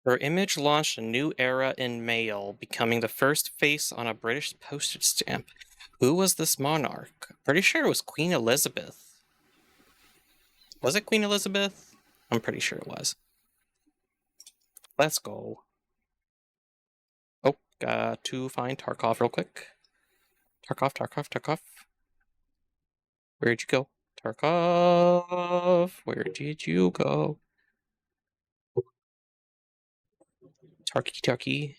Her image launched a new era in mail, becoming the first face on a British postage stamp. Who was this monarch? Pretty sure it was Queen Elizabeth. Was it Queen Elizabeth? I'm pretty sure it was. Let's go. Oh, got to find Tarkov real quick. Tarkov. Where'd you go? Tarkov, where did you go? Tarky.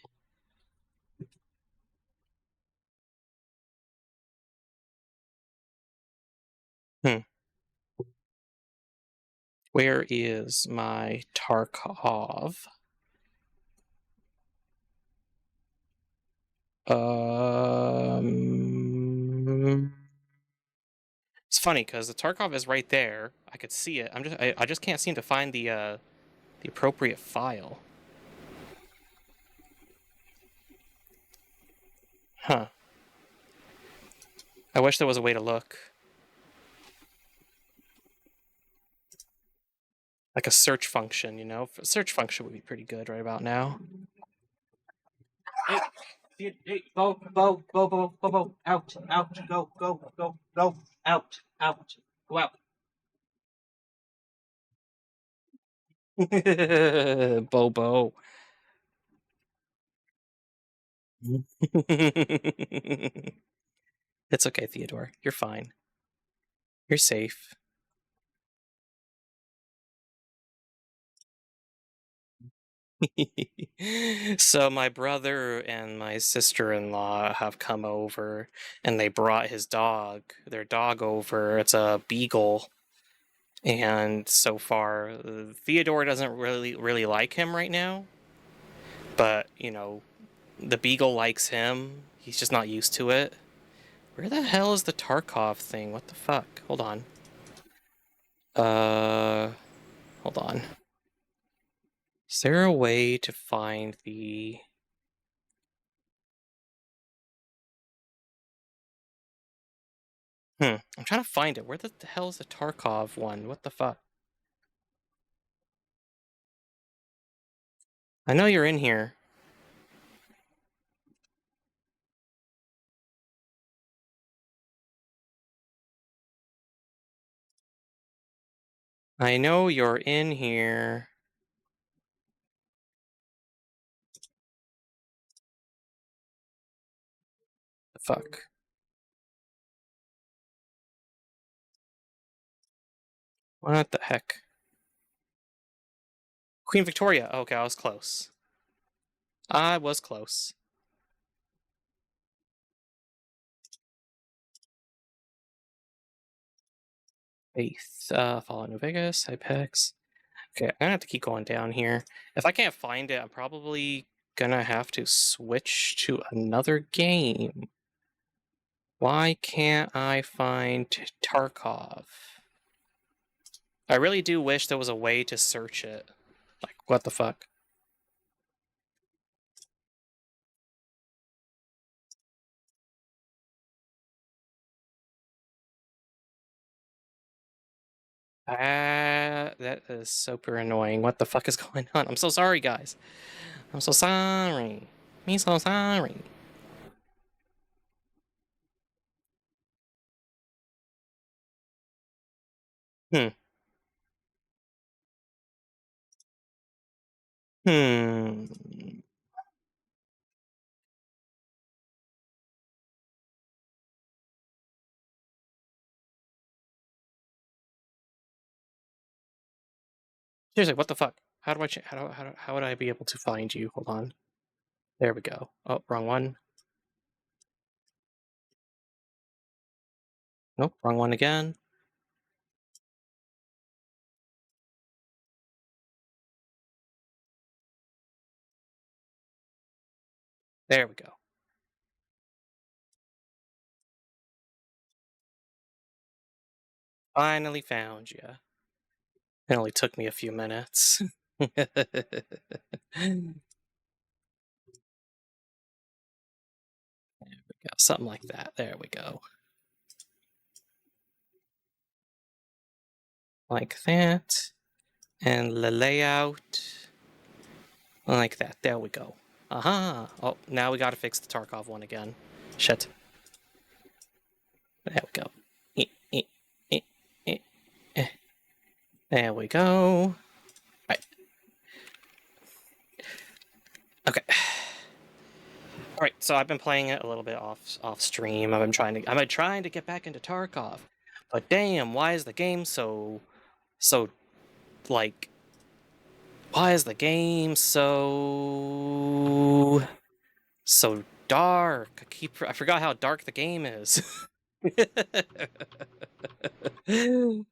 Hmm. Where is my Tarkov? It's funny because the Tarkov is right there. I could see it. I just can't seem to find the appropriate file. Huh. I wish there was a way to look. Like a search function, you know? A search function would be pretty good right about now. Hey, go, out, go, out, go out. Bobo. It's okay, Theodore. You're fine. You're safe. So my brother and my sister-in-law have come over and they brought their dog over. It's a beagle. And so far, Theodore doesn't really like him right now, but you know, the beagle likes him. He's just not used to it. Where the hell is the Tarkov thing? What the fuck? Hold on. Uh, hold on. Is there a way to find the... I'm trying to find it. Where the hell is the Tarkov one? What the fuck? I know you're in here. I know you're in here. The fuck? What the heck? Queen Victoria. Okay, I was close. I was close. Faith, Fallout New Vegas, Apex. Okay, I'm gonna have to keep going down here. If I can't find it, I'm probably gonna have to switch to another game. Why can't I find Tarkov? I really do wish there was a way to search it. Like, what the fuck? Ah, that is super annoying. What the fuck is going on? I'm so sorry, guys. I'm so sorry. Me so sorry. Hmm. Hmm. Seriously, what the fuck? How do I how would I be able to find you? Hold on. There we go. Oh, wrong one. Nope, wrong one again. There we go. Finally found you. It only took me a few minutes. There we go. Something like that. There we go. like that, and the layout like that. There we go. Aha! Oh, now we gotta fix the Tarkov one again. Shit. There we go. Eh, eh, eh, eh. There we go. Right. Okay. All right. So I've been playing it a little bit off stream. I've been trying to get back into Tarkov, but damn, why is the game so like? Why is the game so dark? I forgot how dark the game is. Go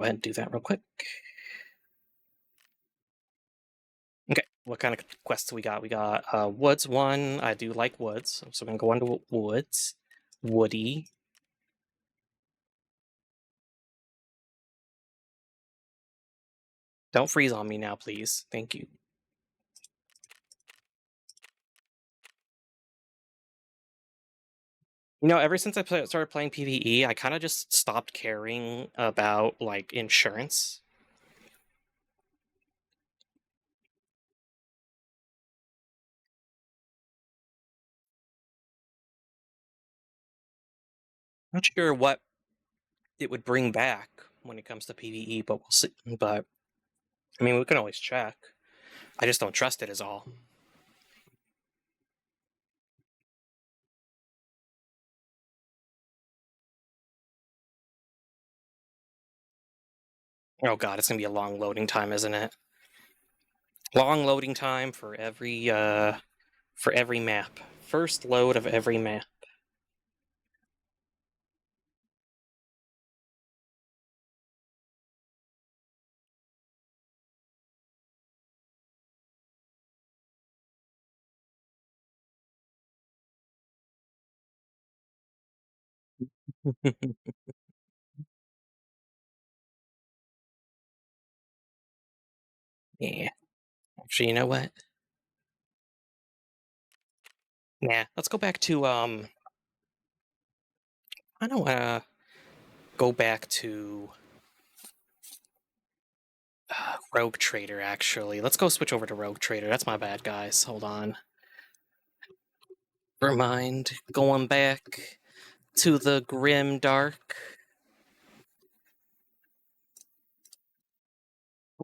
ahead and do that real quick. Okay, what kind of quests we got? We got Woods 1. I do like Woods, so I'm going to go into Woods. Woody. Don't freeze on me now, please. Thank you. You know, ever since I started playing PvE, I kind of just stopped caring about, like, insurance. Not sure what it would bring back when it comes to PvE, but we'll see. But, I mean, we can always check. I just don't trust it is all. Oh god, it's gonna be a long loading time, isn't it? Long loading time for every map. First load of every map. Yeah. Actually, you know what? Nah, let's go back to I don't wanna go back to Rogue Trader, actually. Let's go switch over to Rogue Trader. That's my bad, guys. Hold on. Never mind. Going back to the Grim Dark.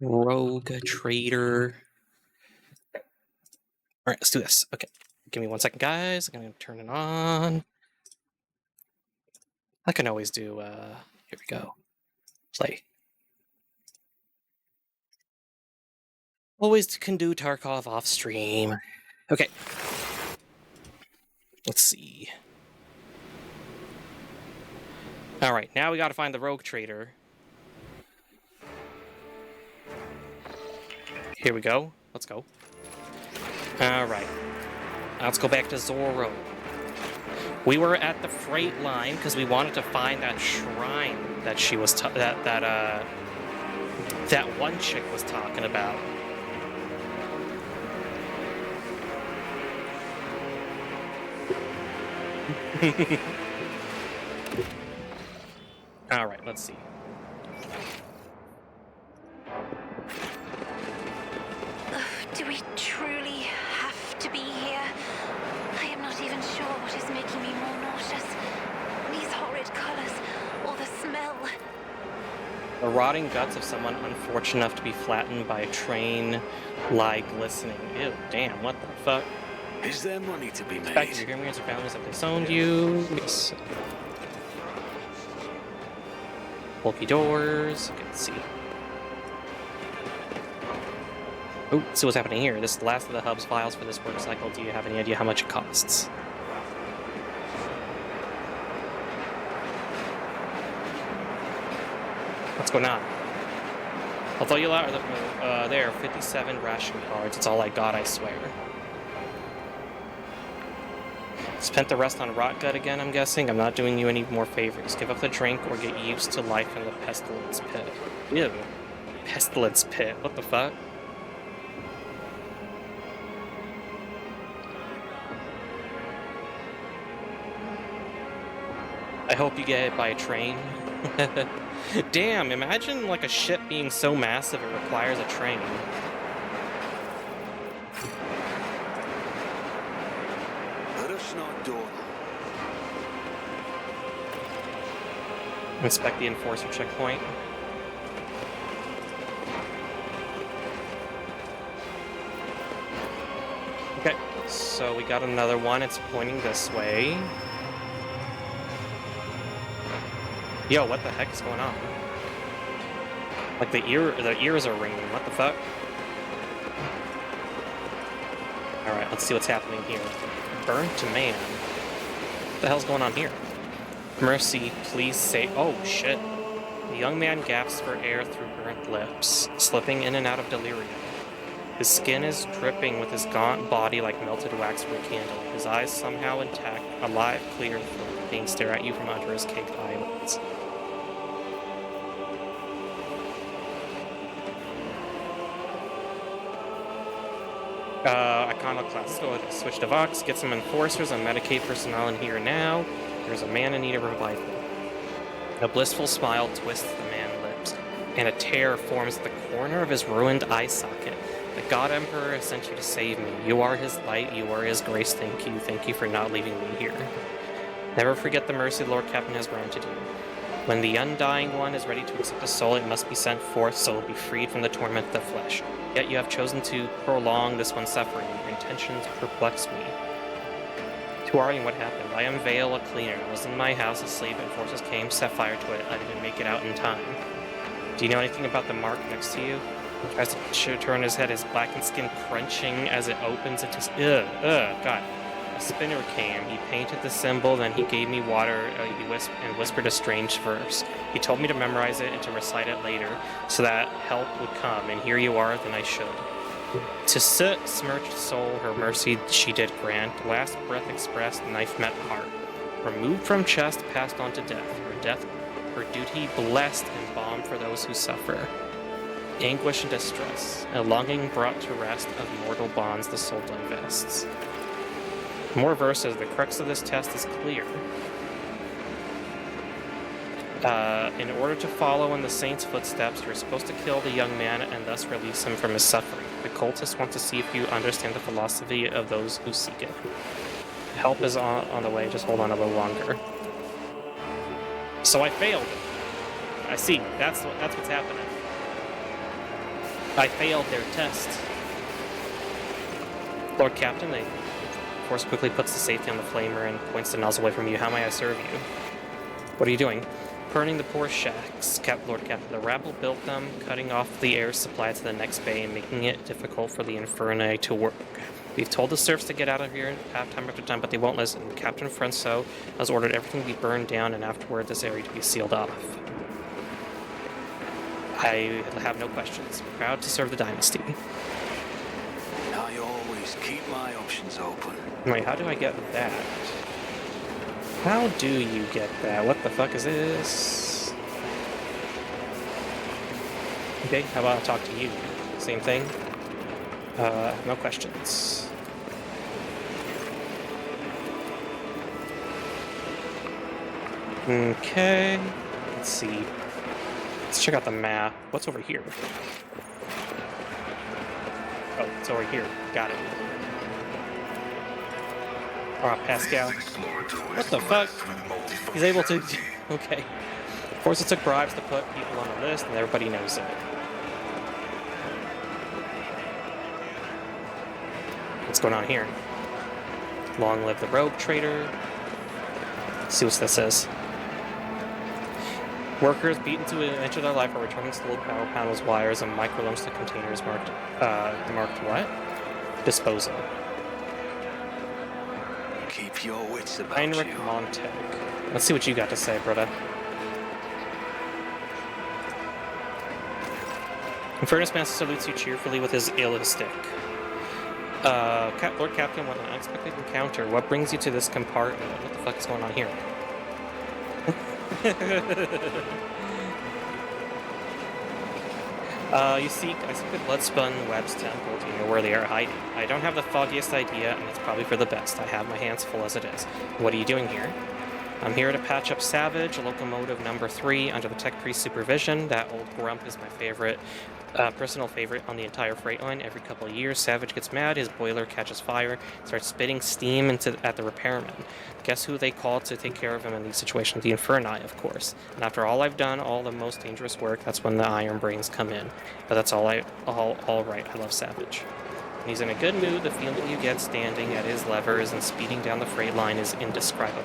Rogue Trader. Alright, let's do this. Okay. Give me 1 second, guys. I'm gonna turn it on. I can always do, here we go. Play. Always can do Tarkov off stream. Okay. Let's see. Alright, now we gotta find the Rogue Trader. Here we go. Let's go. Alright. Let's go back to Zorro. We were at the freight line because we wanted to find that shrine that she was that one chick was talking about. All right, let's see. Do we truly have to be here? I am not even sure what is making me more nauseous. These horrid colors, or the smell. The rotting guts of someone unfortunate enough to be flattened by a train lie glistening. Ew, damn, what the fuck? Is there money to be made? Back to your Grimmir's or families have disowned you. Yes. Bulky doors. Okay, let's see. Oh, let's see what's happening here. This is the last of the hub's files for this work cycle. Do you have any idea how much it costs? What's going on? I'll tell you later. There, 57 ration cards. It's all I got, I swear. Spent the rest on Rotgut again, I'm guessing. I'm not doing you any more favors. Give up the drink or get used to life in the Pestilence Pit. Ew. Pestilence Pit. What the fuck? I hope you get hit by a train. Damn, imagine like a ship being so massive it requires a train. Inspect the enforcer checkpoint. Okay, so we got another one. It's pointing this way. Yo, what the heck is going on? Like the ears are ringing. What the fuck? All right, let's see what's happening here. Burnt man. What the hell's going on here? Mercy, please say. Oh shit! The young man gasps for air through burnt lips, slipping in and out of delirium. His skin is dripping with his gaunt body like melted wax from a candle. His eyes somehow intact, alive, clear, being stare at you from under his caked eyelids. Iconoclast. Let's go with it. Switch to Vox, get some enforcers and Medicaid personnel in here now. There's a man in need of revival. A blissful smile twists the man's lips, and a tear forms at the corner of his ruined eye socket. The God Emperor has sent you to save me. You are his light, you are his grace. Thank you. Thank you for not leaving me here. Never forget the mercy the Lord Captain has granted you. When the undying one is ready to accept a soul, it must be sent forth so it will be freed from the torment of the flesh. Yet you have chosen to prolong this one's suffering. Your intentions perplex me. Who are you and what happened? I am Vale, a cleaner. I was in my house asleep and forces came, set fire to it. I didn't make it out in time. Do you know anything about the mark next to you? He tries to turn his head, his blackened skin crunching as it opens. It just, God. A spinner came. He painted the symbol, then he gave me water and whispered a strange verse. He told me to memorize it and to recite it later, so that help would come, and here you are, then I should. To smirched soul, her mercy she did grant. Last breath expressed, knife met heart. Removed from chest, passed on to death. Her duty blessed and balm for those who suffer. Anguish and distress, a longing brought to rest of mortal bonds the soul divests. More verses. The crux of this test is clear. In order to follow in the saint's footsteps, you're supposed to kill the young man and thus release him from his suffering. The cultists want to see if you understand the philosophy of those who seek it. Help is on the way, just hold on a little longer. So I failed. I see, that's what's happening. I failed their test. Lord Captain, the force quickly puts the safety on the flamer and points the nozzle away from you. How may I serve you? What are you doing? Burning the poor shacks, Lord Captain. The rabble built them, cutting off the air supply to the next bay and making it difficult for the Infernae to work. We've told the serfs to get out of here time after time, but they won't listen. Captain Frenso has ordered everything to be burned down and afterward this area to be sealed off. I have no questions. Proud to serve the dynasty. I always keep my options open. Wait, how do I get that? How do you get that? What the fuck is this? Okay, how about I talk to you? Same thing? No questions. Okay, let's see. Let's check out the map. What's over here? Oh, it's over here. Got it. Alright, Pascal. What the fuck? He's able to... Okay. Of course it took bribes to put people on the list, and everybody knows it. What's going on here? Long live the rogue trader. Let's see what this says. Workers beaten to an inch of their life are returning steel power panels, wires, and microlumps to containers marked what? Disposal. Keep your wits about Heinrich you. Montag. Let's see what you got to say, brother. Infernus Master salutes you cheerfully with his stick. Lord Captain, what an unexpected encounter. What brings you to this compartment? What the fuck is going on here? I seek the Bloodspun Web's temple. Do you know where they are hiding? I don't have the foggiest idea, and it's probably for the best. I have my hands full as it is. What are you doing here? I'm here to patch up Savage, locomotive number 3, under the Tech Priest supervision. That old grump is my favorite, personal favorite on the entire freight line. Every couple of years, Savage gets mad, his boiler catches fire, starts spitting steam at the repairman. Guess who they call to take care of him in these situations? The Inferni, of course. And after all I've done, all the most dangerous work, that's when the Iron Brains come in. But that's all right. I love Savage. When he's in a good mood, the feeling you get standing at his levers and speeding down the freight line is indescribable.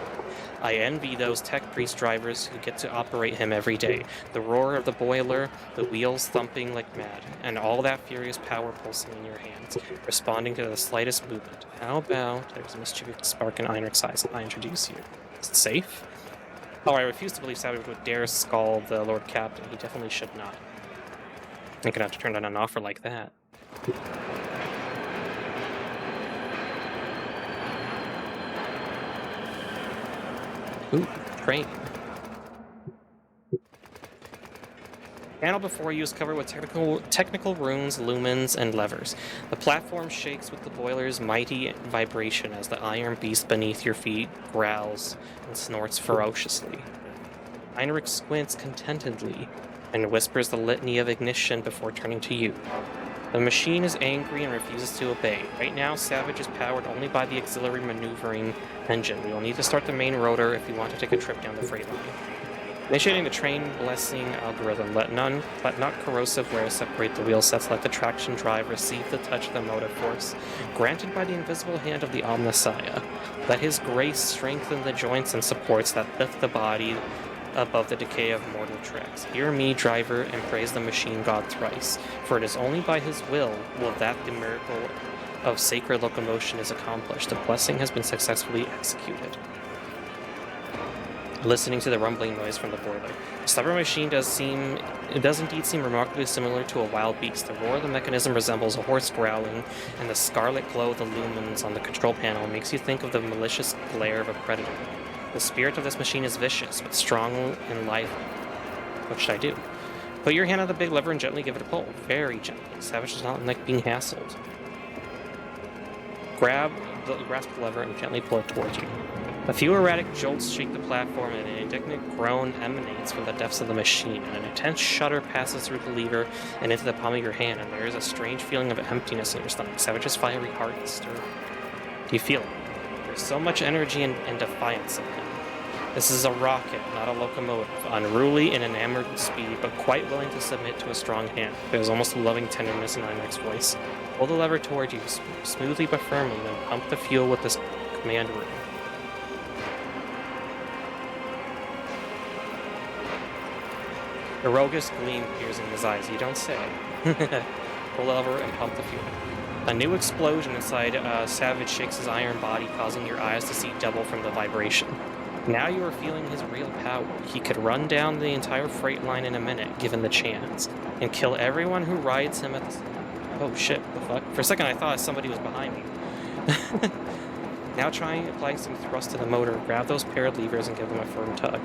I envy those Tech Priest drivers who get to operate him every day. The roar of the boiler, the wheels thumping like mad, and all that furious power pulsing in your hands, responding to the slightest movement. How about, there's a mischievous spark in Einrich's eyes, I introduce you. Is it safe? Oh, I refuse to believe Savage would dare scald the Lord Captain. He definitely should not. I'm gonna have to turn down an offer like that. Ooh, train. The panel before you is covered with technical runes, lumens, and levers. The platform shakes with the boiler's mighty vibration as the iron beast beneath your feet growls and snorts ferociously. Heinrich squints contentedly and whispers the litany of ignition before turning to you. The machine is angry and refuses to obey. Right now, Savage is powered only by the auxiliary maneuvering engine. We will need to start the main rotor if we want to take a trip down the freight line. Initiating the train blessing algorithm. Let not corrosive wear separate the wheel sets. Let the traction drive receive the touch of the motive force granted by the invisible hand of the Omnissiah. Let his grace strengthen the joints and supports that lift the body above the decay of mortal tracks. Hear me, driver, and praise the machine god thrice, for it is only by his will that the miracle of sacred locomotion is accomplished. The blessing has been successfully executed. Listening to the rumbling noise from the boiler. The stubborn machine does indeed seem remarkably similar to a wild beast. The roar of the mechanism resembles a horse growling, and the scarlet glow of the lumens on the control panel makes you think of the malicious glare of a predator. The spirit of this machine is vicious, but strong and lively. What should I do? Put your hand on the big lever and gently give it a pull. Very gently. Savage does not like being hassled. Grasp the lever and gently pull it towards you. A few erratic jolts shake the platform, and an indignant groan emanates from the depths of the machine. An intense shudder passes through the lever and into the palm of your hand, and there is a strange feeling of emptiness in your stomach. Savage's fiery heart is stirred. Do you feel it? There's so much energy and defiance in him. This is a rocket, not a locomotive, unruly and enamored with speed, but quite willing to submit to a strong hand. There's almost a loving tenderness in Einrich's voice. Pull the lever toward you, smoothly but firmly, then pump the fuel with this command room. A roguish gleam appears in his eyes. You don't say. Pull the lever and pump the fuel. A new explosion inside Savage shakes his iron body, causing your eyes to see double from the vibration. Now you are feeling his real power. He could run down the entire freight line in a minute, given the chance, and kill everyone who rides him at the... Oh shit, the fuck? For a second I thought somebody was behind me. Now try and apply some thrust to the motor. Grab those pair of levers and give them a firm tug.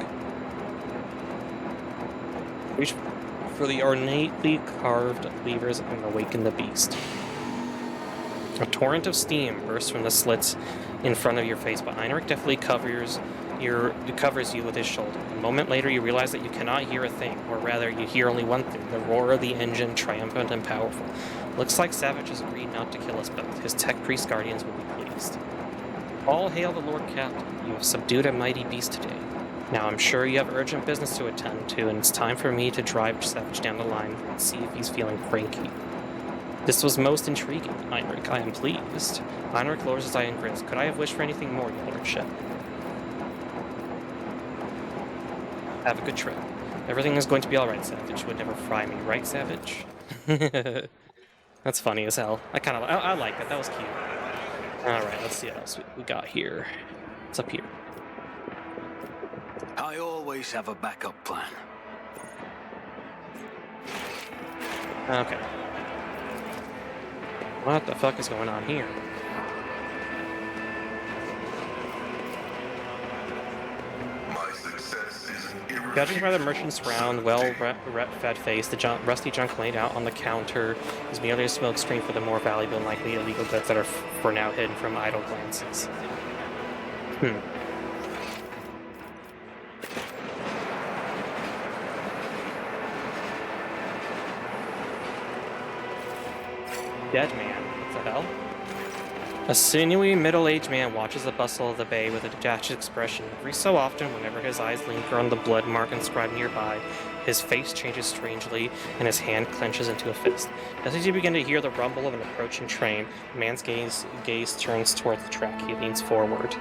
Reach for the ornately carved levers and awaken the beast. A torrent of steam bursts from the slits in front of your face, but Einrich deftly covers you with his shoulder. A moment later, you realize that you cannot hear a thing, or rather, you hear only one thing, the roar of the engine, triumphant and powerful. Looks like Savage has agreed not to kill us both. His Tech Priest Guardians will be pleased. All hail the Lord Captain. You have subdued a mighty beast today. Now, I'm sure you have urgent business to attend to, and it's time for me to drive Savage down the line and see if he's feeling cranky. This was most intriguing, Einrich. I am pleased. Einrich lowers his eye and grins. Could I have wished for anything more, your lordship? Have a good trip. Everything is going to be alright, Savage. Would never fry me, right, Savage? That's funny as hell. I like it. That was cute. Alright, let's see what else we got here. What's up here? I always have a backup plan. Okay. What the fuck is going on here? Judging by the merchant's round, well-fed face, the rusty junk laid out on the counter is merely a smoke screen for the more valuable and likely illegal goods that are for now hidden from idle glances. Dead man. What the hell? A sinewy, middle-aged man watches the bustle of the bay with a detached expression. Every so often, whenever his eyes linger on the blood mark inscribed nearby, his face changes strangely, and his hand clenches into a fist. As you begin to hear the rumble of an approaching train, the man's gaze turns toward the track. He leans forward.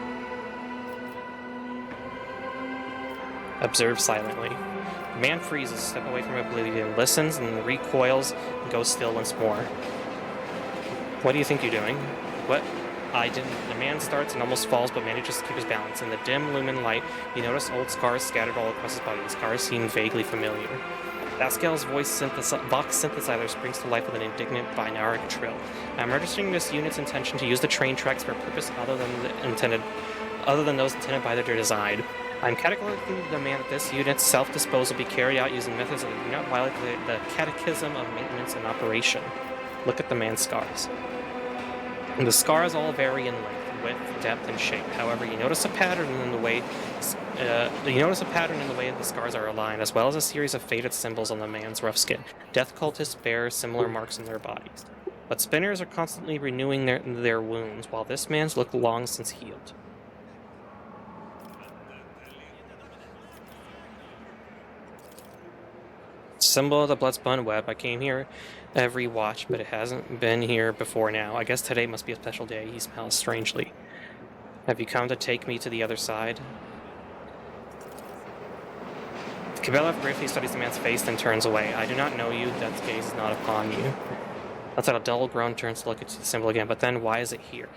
Observe silently. The man freezes, a step away from oblivion, listens, and then recoils, and goes still once more. What do you think you're doing? What? I didn't. The man starts and almost falls, but manages to keep his balance. In the dim lumen light, you notice old scars scattered all across his body. The scars seem vaguely familiar. Pascal's vox synthesizer springs to life with an indignant binaric trill. I'm registering this unit's intention to use the train tracks for a purpose other than those intended by their design. I'm categorically the man that this unit's self-disposal be carried out using methods that do not violate the catechism of maintenance and operation. Look at the man's scars. And the scars all vary in length, width, depth, and shape. However, you notice a pattern in the way the scars are aligned, as well as a series of faded symbols on the man's rough skin. Death cultists bear similar marks in their bodies, but spinners are constantly renewing their wounds, while this man's look long since healed. Symbol of the blood-spun web. I came here every watch, but it hasn't been here before now. I guess today must be a special day. He smells strangely. Have you come to take me to the other side? Kabelev briefly studies the man's face, then turns away. I do not know you. Death's gaze is not upon you. That's how a dull groan turns to look at the symbol again, but then why is it here?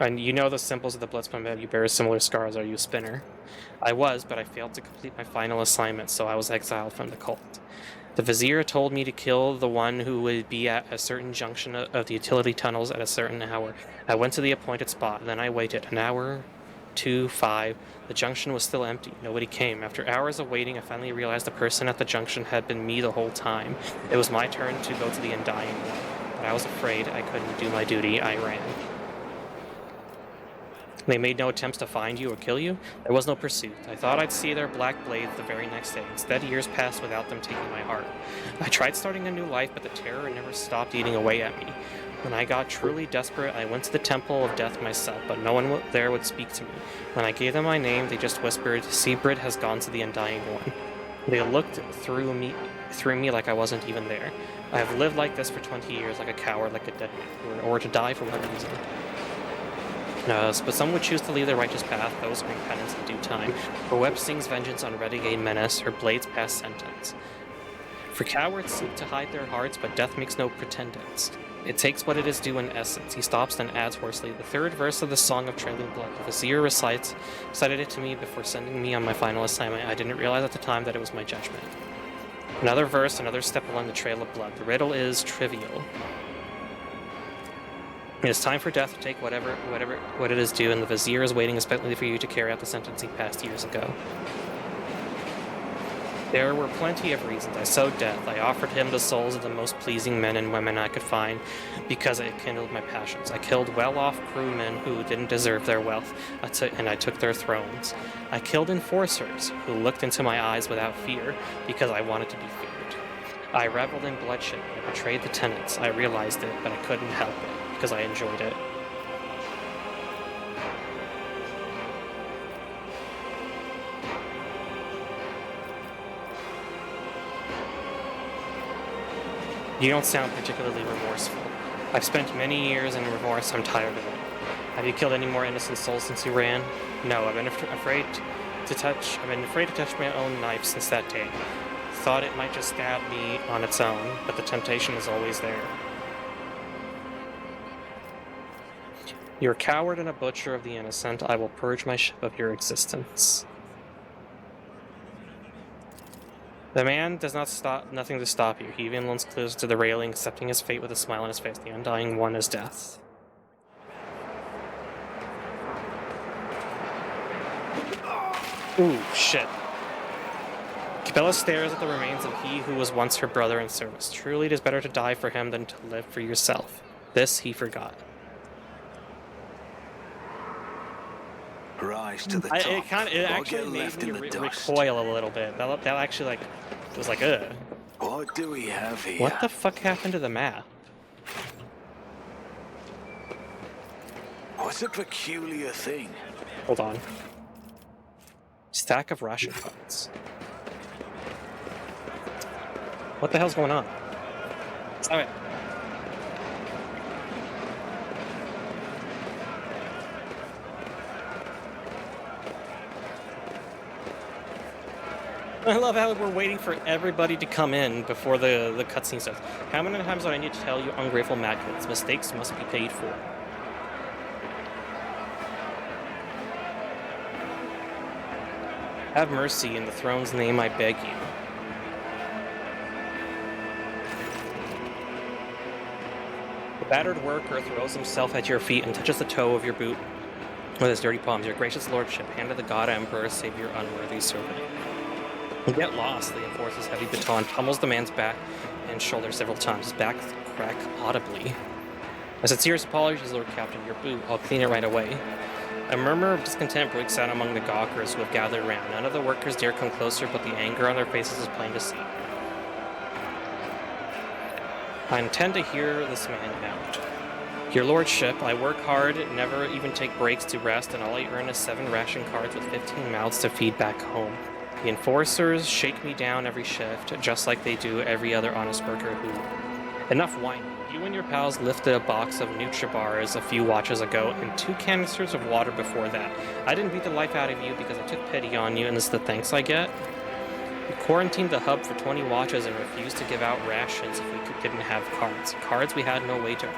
And you know the symbols of the bloodspun web. You bear similar scars. Are you a spinner? I was, but I failed to complete my final assignment, so I was exiled from the cult. The Vizier told me to kill the one who would be at a certain junction of the utility tunnels at a certain hour. I went to the appointed spot, then I waited. An hour, 2, 5. The junction was still empty. Nobody came. After hours of waiting, I finally realized the person at the junction had been me the whole time. It was my turn to go to the Undying One, but I was afraid I couldn't do my duty. I ran. They made no attempts to find you or kill you. There was no pursuit. I thought I'd see their black blades the very next day. Instead, years passed without them taking my heart. I tried starting a new life, but the terror never stopped eating away at me. When I got truly desperate, I went to the Temple of Death myself, but no one there would speak to me. When I gave them my name, they just whispered, Seabrid has gone to the Undying One. They looked through me like I wasn't even there. I have lived like this for 20 years, like a coward, like a dead man, or to die for what reason. But some would choose to leave the righteous path, those bring penance in due time. For Web sings vengeance on renegade menace, her blades pass sentence. For cowards seek to hide their hearts, but death makes no pretendance. It takes what it is due in essence. He stops, then adds hoarsely, the third verse of the Song of Trailing Blood. The Vizier recited it to me before sending me on my final assignment. I didn't realize at the time that it was my judgment. Another verse, another step along the trail of blood. The riddle is trivial. It is time for death to take what it is due, and the Vizier is waiting expectantly for you to carry out the sentence he passed years ago. There were plenty of reasons. I sowed death. I offered him the souls of the most pleasing men and women I could find, because it kindled my passions. I killed well-off crewmen who didn't deserve their wealth, and I took their thrones. I killed enforcers who looked into my eyes without fear, because I wanted to be feared. I reveled in bloodshed. I betrayed the tenants. I realized it, but I couldn't help it, because I enjoyed it. You don't sound particularly remorseful. I've spent many years in remorse. I'm tired of it. Have you killed any more innocent souls since you ran? No, I've been afraid to touch my own knife since that day. Thought it might just stab me on its own, but the temptation is always there. You're a coward and a butcher of the innocent. I will purge my ship of your existence. The man does nothing to stop you. He even leans closer to the railing, accepting his fate with a smile on his face. The Undying One is death. Ooh, shit. Cabela stares at the remains of he who was once her brother in service. Truly, it is better to die for him than to live for yourself. This he forgot. Rise to the top. It actually made me recoil a little bit. That actually, like, it was like, ugh. What? What do we have here? What the fuck happened to the map? What's a peculiar thing? Hold on. Stack of ration cards. What the hell's going on? Stop it. I love how we're waiting for everybody to come in before the cutscene starts. How many times do I need to tell you, ungrateful maggots? Mistakes must be paid for. Have mercy in the throne's name, I beg you. The battered worker throws himself at your feet and touches the toe of your boot with his dirty palms. Your gracious lordship, hand of the god emperor, save your unworthy servant. You get lost, the enforcer's heavy baton pummels the man's back and shoulder several times. His back crack audibly. A sincerest apologies, Lord Captain, your boot. I'll clean it right away. A murmur of discontent breaks out among the gawkers who have gathered around. None of the workers dare come closer, but the anger on their faces is plain to see. I intend to hear this man out. Your lordship, I work hard, never even take breaks to rest, and all I earn is 7 ration cards with 15 mouths to feed back home. The enforcers shake me down every shift, just like they do every other honest worker who... Enough whining. You and your pals lifted a box of Nutribars a few watches ago, and 2 canisters of water before that. I didn't beat the life out of you because I took pity on you, and this is the thanks I get? We quarantined the hub for 20 watches and refused to give out rations if we didn't have cards. Cards we had no way to earn.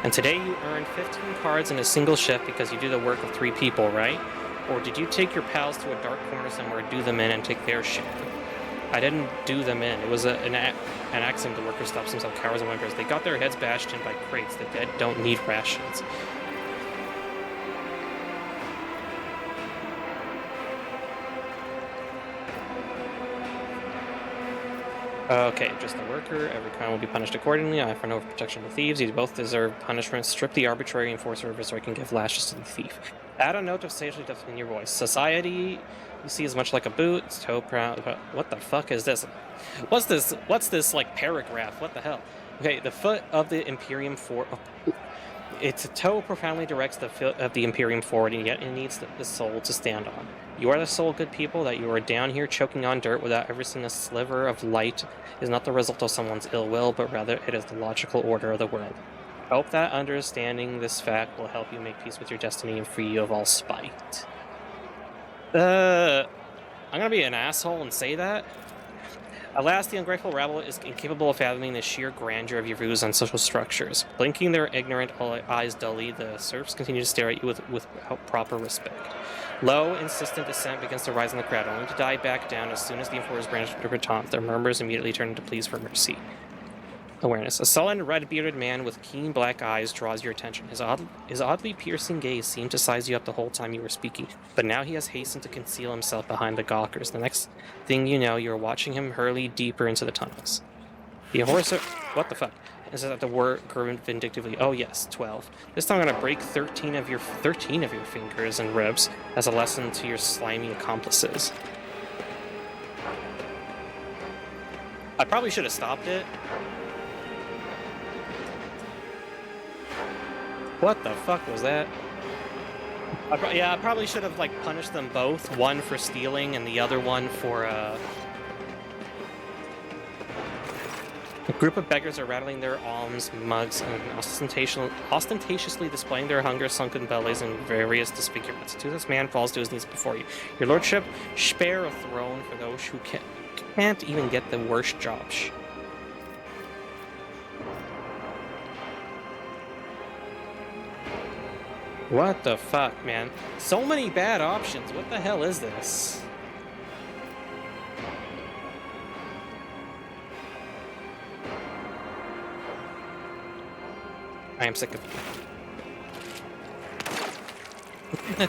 And today you earned 15 cards in a single shift because you do the work of 3 people, right? Or did you take your pals to a dark corner somewhere, do them in, and take their share? I didn't do them in. It was an accident. The worker stops themselves, cowards and whimpers. They got their heads bashed in by crates. The dead don't need rations. Okay, just the worker. Every crime will be punished accordingly. I offer no protection to thieves. You both deserve punishment. Strip the arbitrary enforcer so I can give lashes to the thief. Add a note of sagely depth in your voice. Society you see as much like a boot. It's toe proud. What the fuck is this? What's this like paragraph? What the hell? Okay, the foot of the Imperium for. Its toe profoundly directs the foot of the Imperium forward, and yet it needs the soul to stand on. You are the soul, good people, that you are down here choking on dirt without ever seeing a sliver of light is not the result of someone's ill will, but rather it is the logical order of the world. I hope that understanding this fact will help you make peace with your destiny and free you of all spite. I'm gonna be an asshole and say that. Alas, the ungrateful rabble is incapable of fathoming the sheer grandeur of your views on social structures. Blinking their ignorant eyes dully, the serfs continue to stare at you without proper respect. Low, insistent dissent begins to rise in the crowd, only to die back down as soon as the enforcers brandish their batons. Their murmurs immediately turn into pleas for mercy. Awareness. A sullen, red-bearded man with keen black eyes draws your attention. His oddly piercing gaze seemed to size you up the whole time you were speaking, but now he has hastened to conceal himself behind the gawkers. The next thing you know, you are watching him hurley deeper into the tunnels. The enforcer... What the fuck? Is that the worker vindictively? Oh yes, 12. This time I'm gonna break 13 of your fingers and ribs as a lesson to your slimy accomplices. I probably should have stopped it. What the fuck was that? I probably should have like punished them both. One for stealing and the other one for A group of beggars are rattling their alms mugs and ostentatiously displaying their hunger-sunken bellies in various disfigurements. To this man falls to his knees before you. Your lordship, spare a throne for those who can't even get the worst jobs. What the fuck, man? So many bad options. What the hell is this? I am sick of you.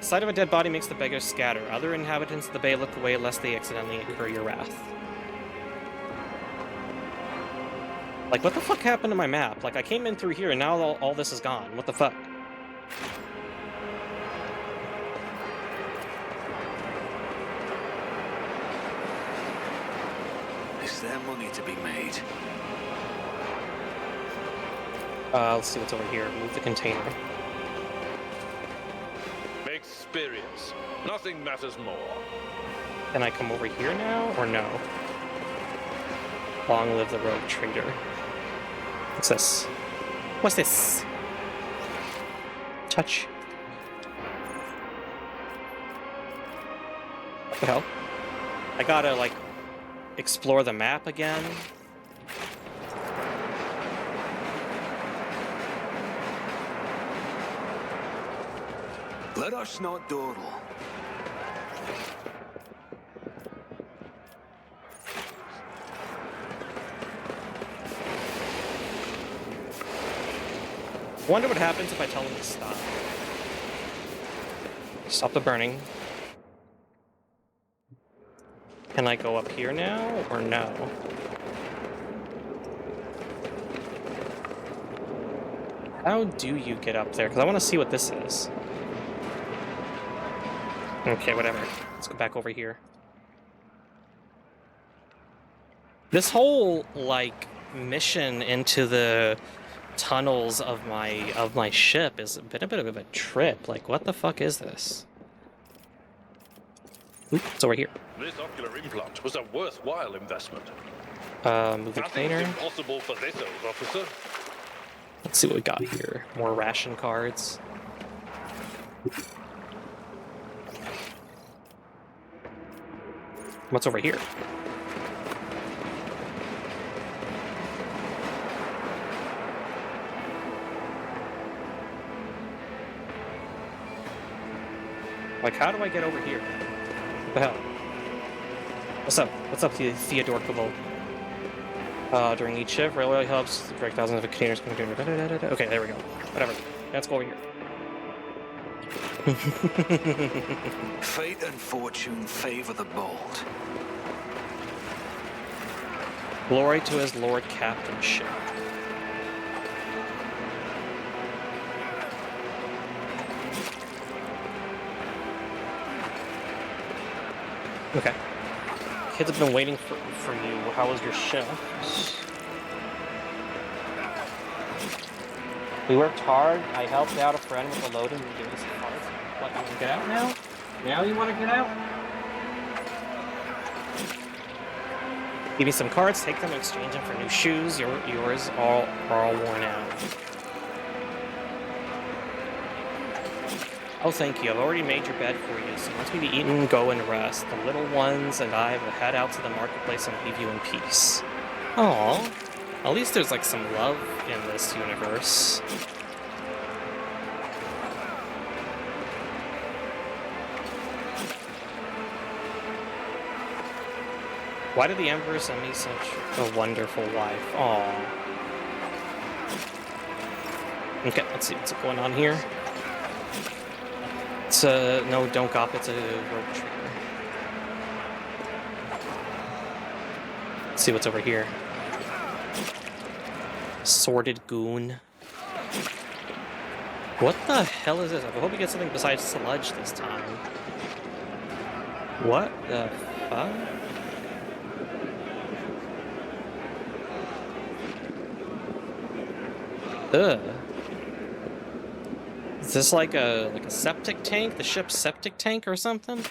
Sight of a dead body makes the beggars scatter. Other inhabitants of the bay look away lest they accidentally incur your wrath. Like, what the fuck happened to my map? Like, I came in through here and now all this is gone. What the fuck? Is there money to be made? Let's see what's over here. Move the container. Experience. Nothing matters more. Can I come over here now, or no? Long live the rogue trader. What's this? What's this? Touch. What the hell? I gotta, like, explore the map again. Let us not dawdle. Wonder what happens if I tell them to stop. Stop the burning. Can I go up here now, or no? How do you get up there? Because I want to see what this is. Okay, whatever. Let's go back over here. This whole, like, mission into the tunnels of my ship has been a bit of a trip. Like, what the fuck is this? Oop, it's over here. This ocular implant was a worthwhile investment. Move the Nothing's container. impossible for this old officer. Let's see what we got here. More ration cards. What's over here? Like, how do I get over here? What the hell? What's up? What's up, Theodore Cavall? During each shift, railway hubs direct thousands of containers. Okay, there we go. Whatever. Let's go over here. Fate and fortune favor the bold. Glory to his Lord Captainship. Okay. Kids have been waiting for you. How was your shift? We worked hard. I helped out a friend with the loading and gave me some cards. What, you want to get out now? Now you want to get out? Give me some cards, take them, exchange them for new shoes. Yours are all worn out. Oh, thank you. I've already made your bed for you, so once we've eaten, go and rest. The little ones and I will head out to the marketplace and leave you in peace. Aww. At least there's, like, some love in this universe. Why did the Emperor send me such a wonderful wife? Aww. Okay, let's see what's going on here. It's no, don't gop, it's a rogue trader. Let's see what's over here. Sordid goon. What the hell is this? I hope we get something besides sludge this time. What the fuck? Ugh. Is this like a septic tank? The ship's septic tank or something?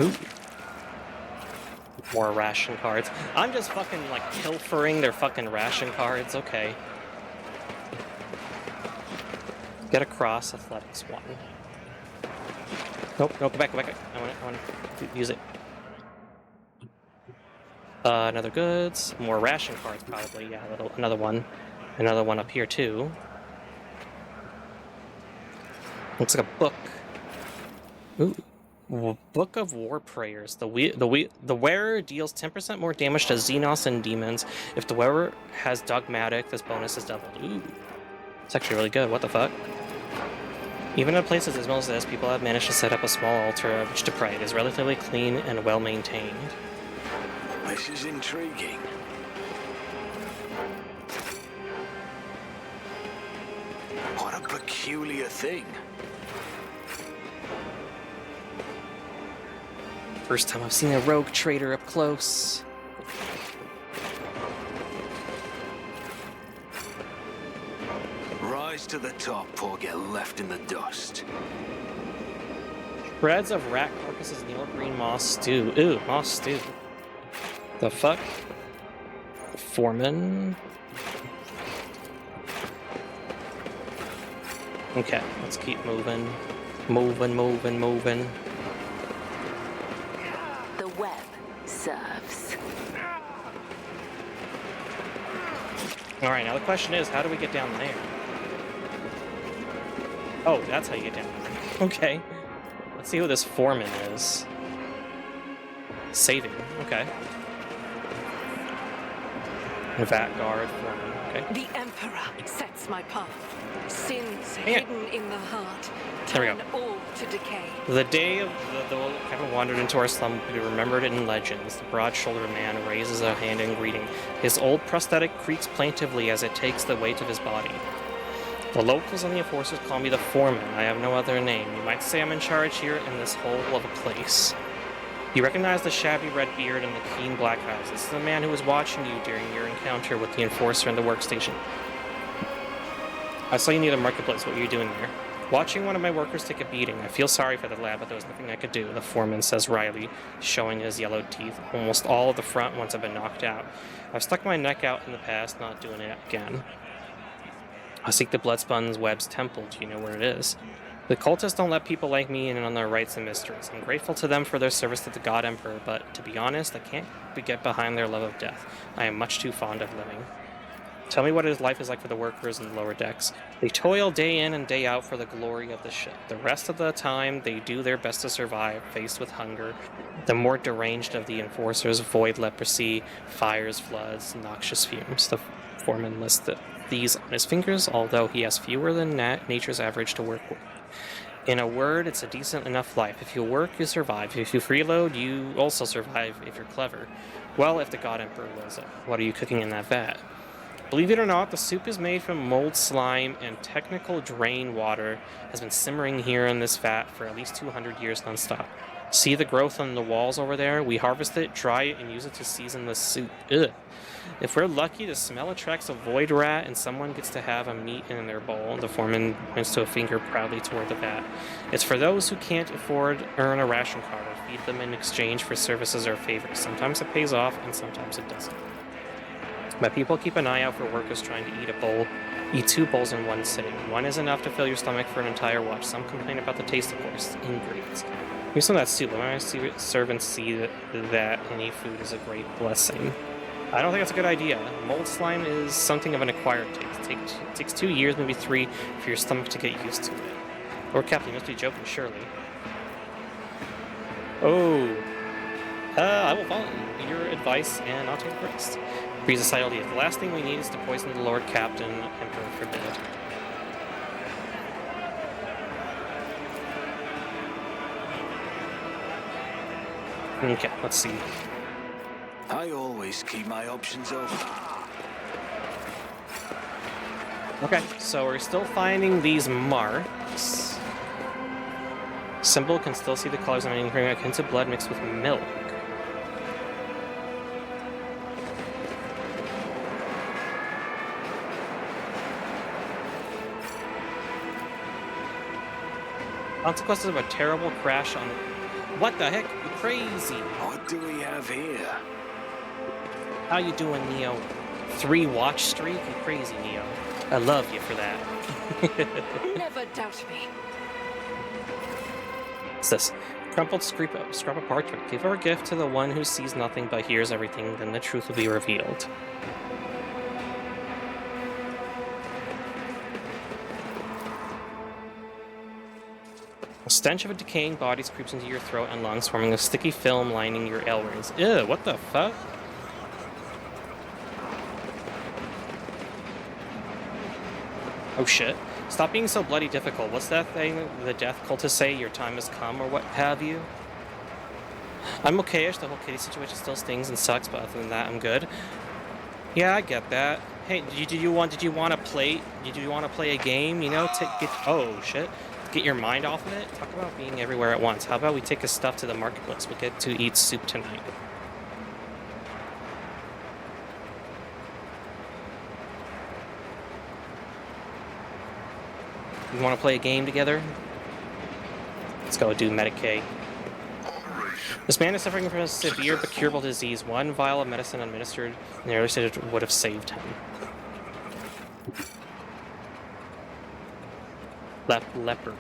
Ooh. More ration cards. I'm just fucking like pilfering their fucking ration cards. Okay. Get across athletics 1. Nope, nope, go back, go back. I want to use it. Another goods. More ration cards, probably. Yeah, another one. Another one up here, too. Looks like a book. Ooh. Book of War Prayers. The wearer deals 10% more damage to Xenos and demons. If the wearer has Dogmatic, this bonus is doubled. Ooh. It's actually really good. What the fuck? Even in places as small as this, people have managed to set up a small altar of which to pray. It is relatively clean and well maintained. This is intriguing. What a peculiar thing. First time I've seen a rogue trader up close. Rise to the top or get left in the dust. Shreds of rat carcasses, Neil green moss stew. Ooh, moss stew. The fuck? Foreman. Okay, let's keep moving. Moving. The web serves. Alright, now the question is, how do we get down there? Oh, that's how you get down there. Okay. Let's see who this foreman is. Saving, okay. Vat guard, foreman, okay. The Emperor sets my path. Sins Yeah. hidden in the heart There we go. turn all to decay. The day of the Kevin wandered into our slum could be remembered in legends. The broad-shouldered man raises a hand in greeting. His old prosthetic creaks plaintively as it takes the weight of his body. The locals and the enforcers call me the foreman. I have no other name. You might say I'm in charge here in this hole of a place. You recognize the shabby red beard and the keen black eyes. This is the man who was watching you during your encounter with the enforcer in the workstation. I saw you near the marketplace. What were you doing there? Watching one of my workers take a beating. I feel sorry for the lad, but there was nothing I could do, the foreman says wryly, showing his yellowed teeth. Almost all of the front ones have been knocked out. I've stuck my neck out in the past, not doing it again. I seek the Bloodspun's Web's temple. Do you know where it is? The cultists don't let people like me in on their rights and mysteries. I'm grateful to them for their service to the God Emperor, but to be honest, I can't get behind their love of death. I am much too fond of living. Tell me what his life is like for the workers in the lower decks. They toil day in and day out for the glory of the ship. The rest of the time, they do their best to survive, faced with hunger. The more deranged of the enforcers avoid leprosy, fires, floods, noxious fumes. The foreman lists these on his fingers, although he has fewer than nature's average to work with. In a word, it's a decent enough life. If you work, you survive. If you freeload, you also survive if you're clever. Well, if the God Emperor wills it. What are you cooking in that vat? Believe it or not, the soup is made from mold slime and technical drain water has been simmering here in this vat for at least 200 years nonstop. See the growth on the walls over there? We harvest it, dry it, and use it to season the soup. Ugh. If we're lucky, the smell attracts a void rat and someone gets to have a meat in their bowl. The foreman points to a finger proudly toward the vat. It's for those who can't afford earn a ration card or feed them in exchange for services or favors. Sometimes it pays off and sometimes it doesn't. My people keep an eye out for workers trying to eat 2 bowls in one sitting. One is enough to fill your stomach for an entire watch. Some complain about the taste, of course. Ingredients. Here's some of that soup. When I see servants see that any food is a great blessing. I don't think that's a good idea. Mold slime is something of an acquired taste. It takes 2 years, maybe 3, for your stomach to get used to it. Lord Captain, you must be joking, surely. Oh. I will follow your advice and not take the risk. Breeze aside, the last thing we need is to poison the Lord Captain. Emperor forbid. Okay, let's see. I always keep my options open. Okay, so we're still finding these marks. Symbol can still see the colors on anything akin to blood mixed with milk. Consequences of a terrible crash on... What the heck? You're crazy! What do we have here? How you doing, Neo? 3 watch streak? You crazy, Neo. I love you for that. Never doubt me. What's this? Crumpled scrap of parchment. Give our gift to the one who sees nothing but hears everything, then the truth will be revealed. A stench of a decaying body creeps into your throat and lungs, forming a sticky film lining your airways. Ew, what the fuck? Oh shit. Stop being so bloody difficult. What's that thing the death cultists say? Your time has come or what have you? I'm okay-ish. The whole kitty situation still stings and sucks, but other than that, I'm good. Yeah, I get that. Hey, did you want to play? Did you want to play a game? You know, oh shit, get your mind off of it. Talk about being everywhere at once. How about we take his stuff to the marketplace? We'll get to eat soup tonight. You want to play a game together? Let's go do Medicaid. This man is suffering from a severe but curable disease. One vial of medicine administered in the early stage would have saved him. Leper.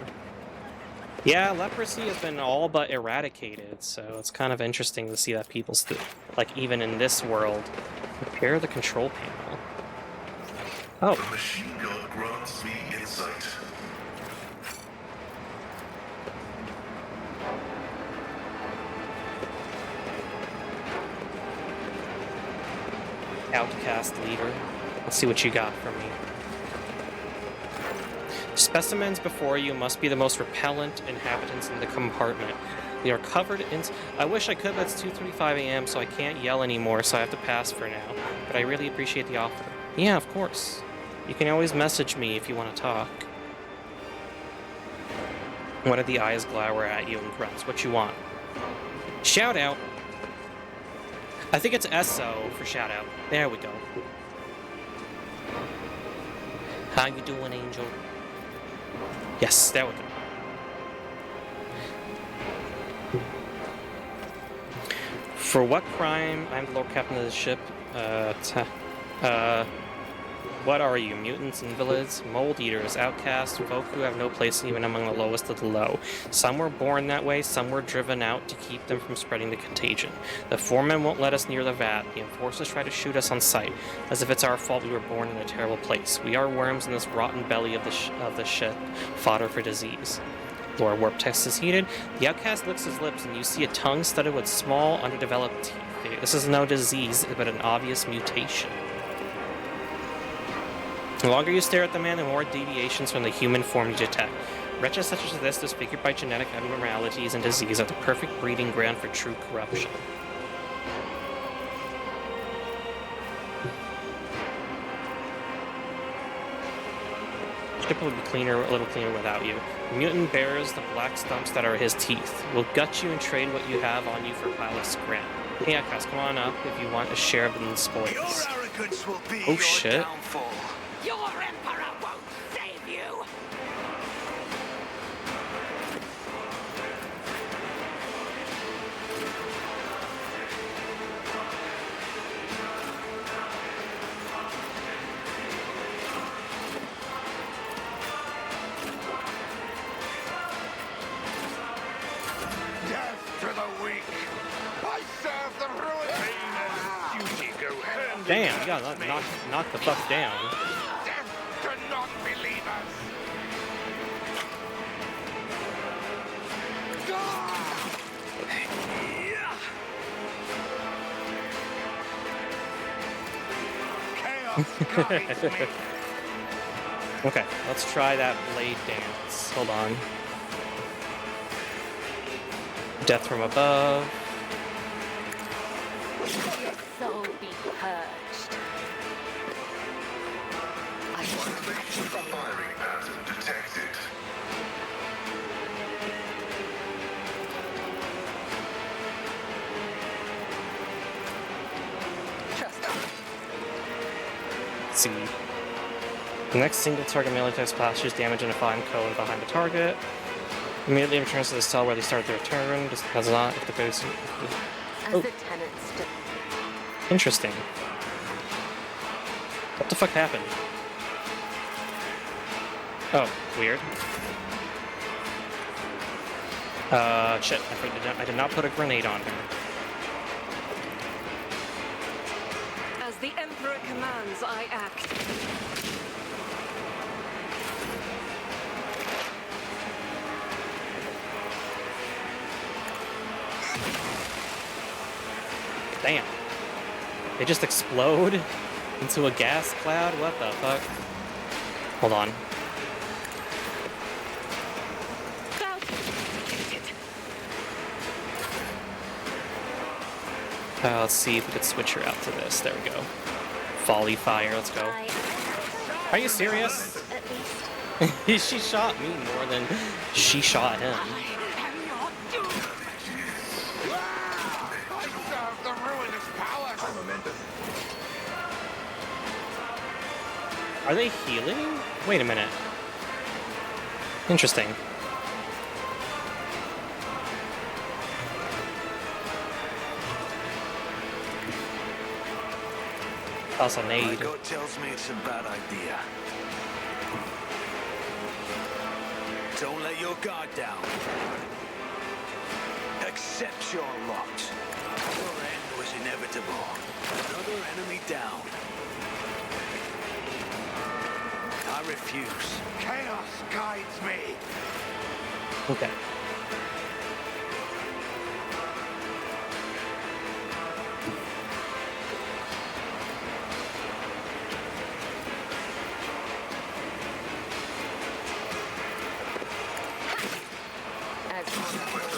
Yeah, leprosy has been all but eradicated, so it's kind of interesting to see that people still, like even in this world, repair the control panel. Oh. The machine gun grants me insight. Outcast leader. Let's see what you got for me. Specimens before you must be the most repellent inhabitants in the compartment. They are covered in... I wish I could, but it's 2:35 a.m., so I can't yell anymore, so I have to pass for now. But I really appreciate the offer. Yeah, of course. You can always message me if you want to talk. What do the eyes glower at you and grunts? What you want? Shout out! I think it's SO for shout out. There we go. How you doing, Angel? Yes, there we go. For what crime? I'm the Lord Captain of the ship. What are you? Mutants, invalids, mold eaters, outcasts, folk who have no place even among the lowest of the low. Some were born that way, some were driven out to keep them from spreading the contagion. The foremen won't let us near the vat. The enforcers try to shoot us on sight, as if it's our fault we were born in a terrible place. We are worms in this rotten belly of the ship, fodder for disease. Lore warp text is heated. The outcast licks his lips, and you see a tongue studded with small, underdeveloped teeth. This is no disease, but an obvious mutation. The longer you stare at the man, the more deviations from the human form you detect. Wretches such as this, disfigured by genetic abnormalities and disease, are the perfect breeding ground for true corruption. Ship will be cleaner, a little cleaner without you. The mutant bears the black stumps that are his teeth. We'll gut you and trade what you have on you for a pile of scrap. Hey, outcast, come on up if you want a share of the spoils. Your arrogance will be Oh, your shit. downfall. Your emperor won't save you! Death to the weak. I serve the ruined. Pain and duty go hand in Damn, hand you gotta with me. knock the fuck down. Death to non-believers. Chaos guides me. Okay, let's try that blade dance. Hold on. Death from above. Your soul be purged. I Firing pattern detected. Trust us. Let's see. The next single target melee attack splashes damage in a fine cone behind the target. Immediately returns to the cell where they started their turn. Just does not if the base. As Oh. the tenants do. Interesting. What the fuck happened? Oh, weird. Shit. I did not put a grenade on her. As the emperor commands, I act. Damn. They just explode into a gas cloud? What the fuck? Hold on. Let's see if we could switch her out to this. There we go. Volley fire, let's go. Are you serious? At least. She shot me more than she shot him. Are they healing? Wait a minute. Interesting. Also My nade. gut tells me it's a bad idea. Don't let your guard down. Accept your lot. Your end was inevitable. Another enemy down. I refuse. Chaos guides me. Okay.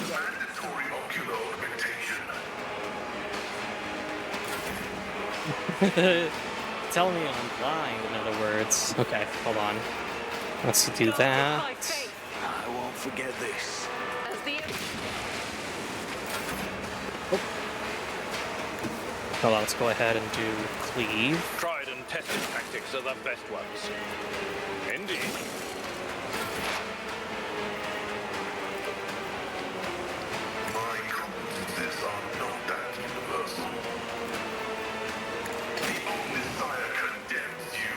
Mandatory ocular augmentation. Tell me I'm blind, in other words. Okay, hold on. Let's do My that. faith I won't forget this. as the Hold on, let's go ahead and do cleave. Tried and tested tactics are the best ones. Indeed. My competences are not that universal. The Messiah condemns you.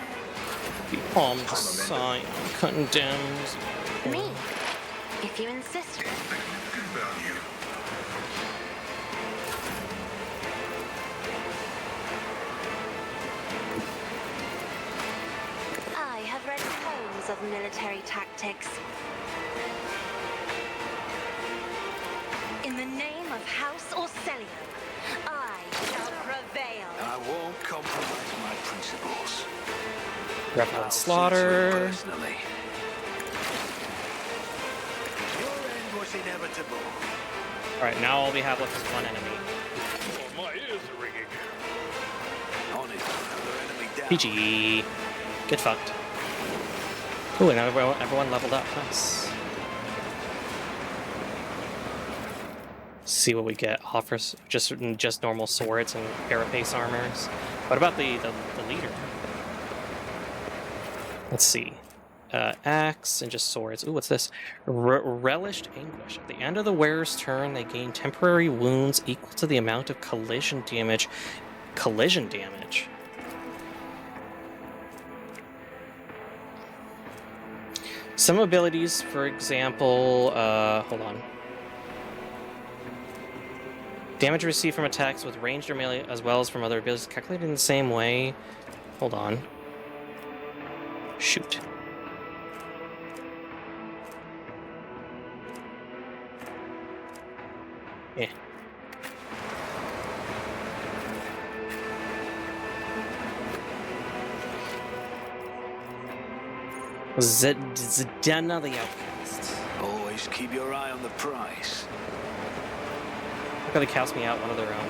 The Messiah condemns. Me, if you insist. Significant value. I have read tomes of military tactics. In the name of House Orcelion, I shall prevail. I won't compromise my principles. Revel I'll and see to it slaughter. personally. Your end was inevitable. Alright, now all we have left is one enemy. Oh, my ears are ringing. On it, another enemy down. PG. Get fucked. Ooh, and everyone leveled up. Nice. See what we get. Offers just normal swords and carapace armors. What about the leader? Let's see. Axe and just swords. Ooh, what's this? Relished anguish. At the end of the wearer's turn, they gain temporary wounds equal to the amount of collision damage. Collision damage. Some abilities, for example, hold on. Damage received from attacks with ranged or melee, as well as from other abilities, calculated in the same way. Hold on. Shoot. Yeah. Zdena the Outcast. Always keep your eye on the prize. They're gonna cast me out one of their own.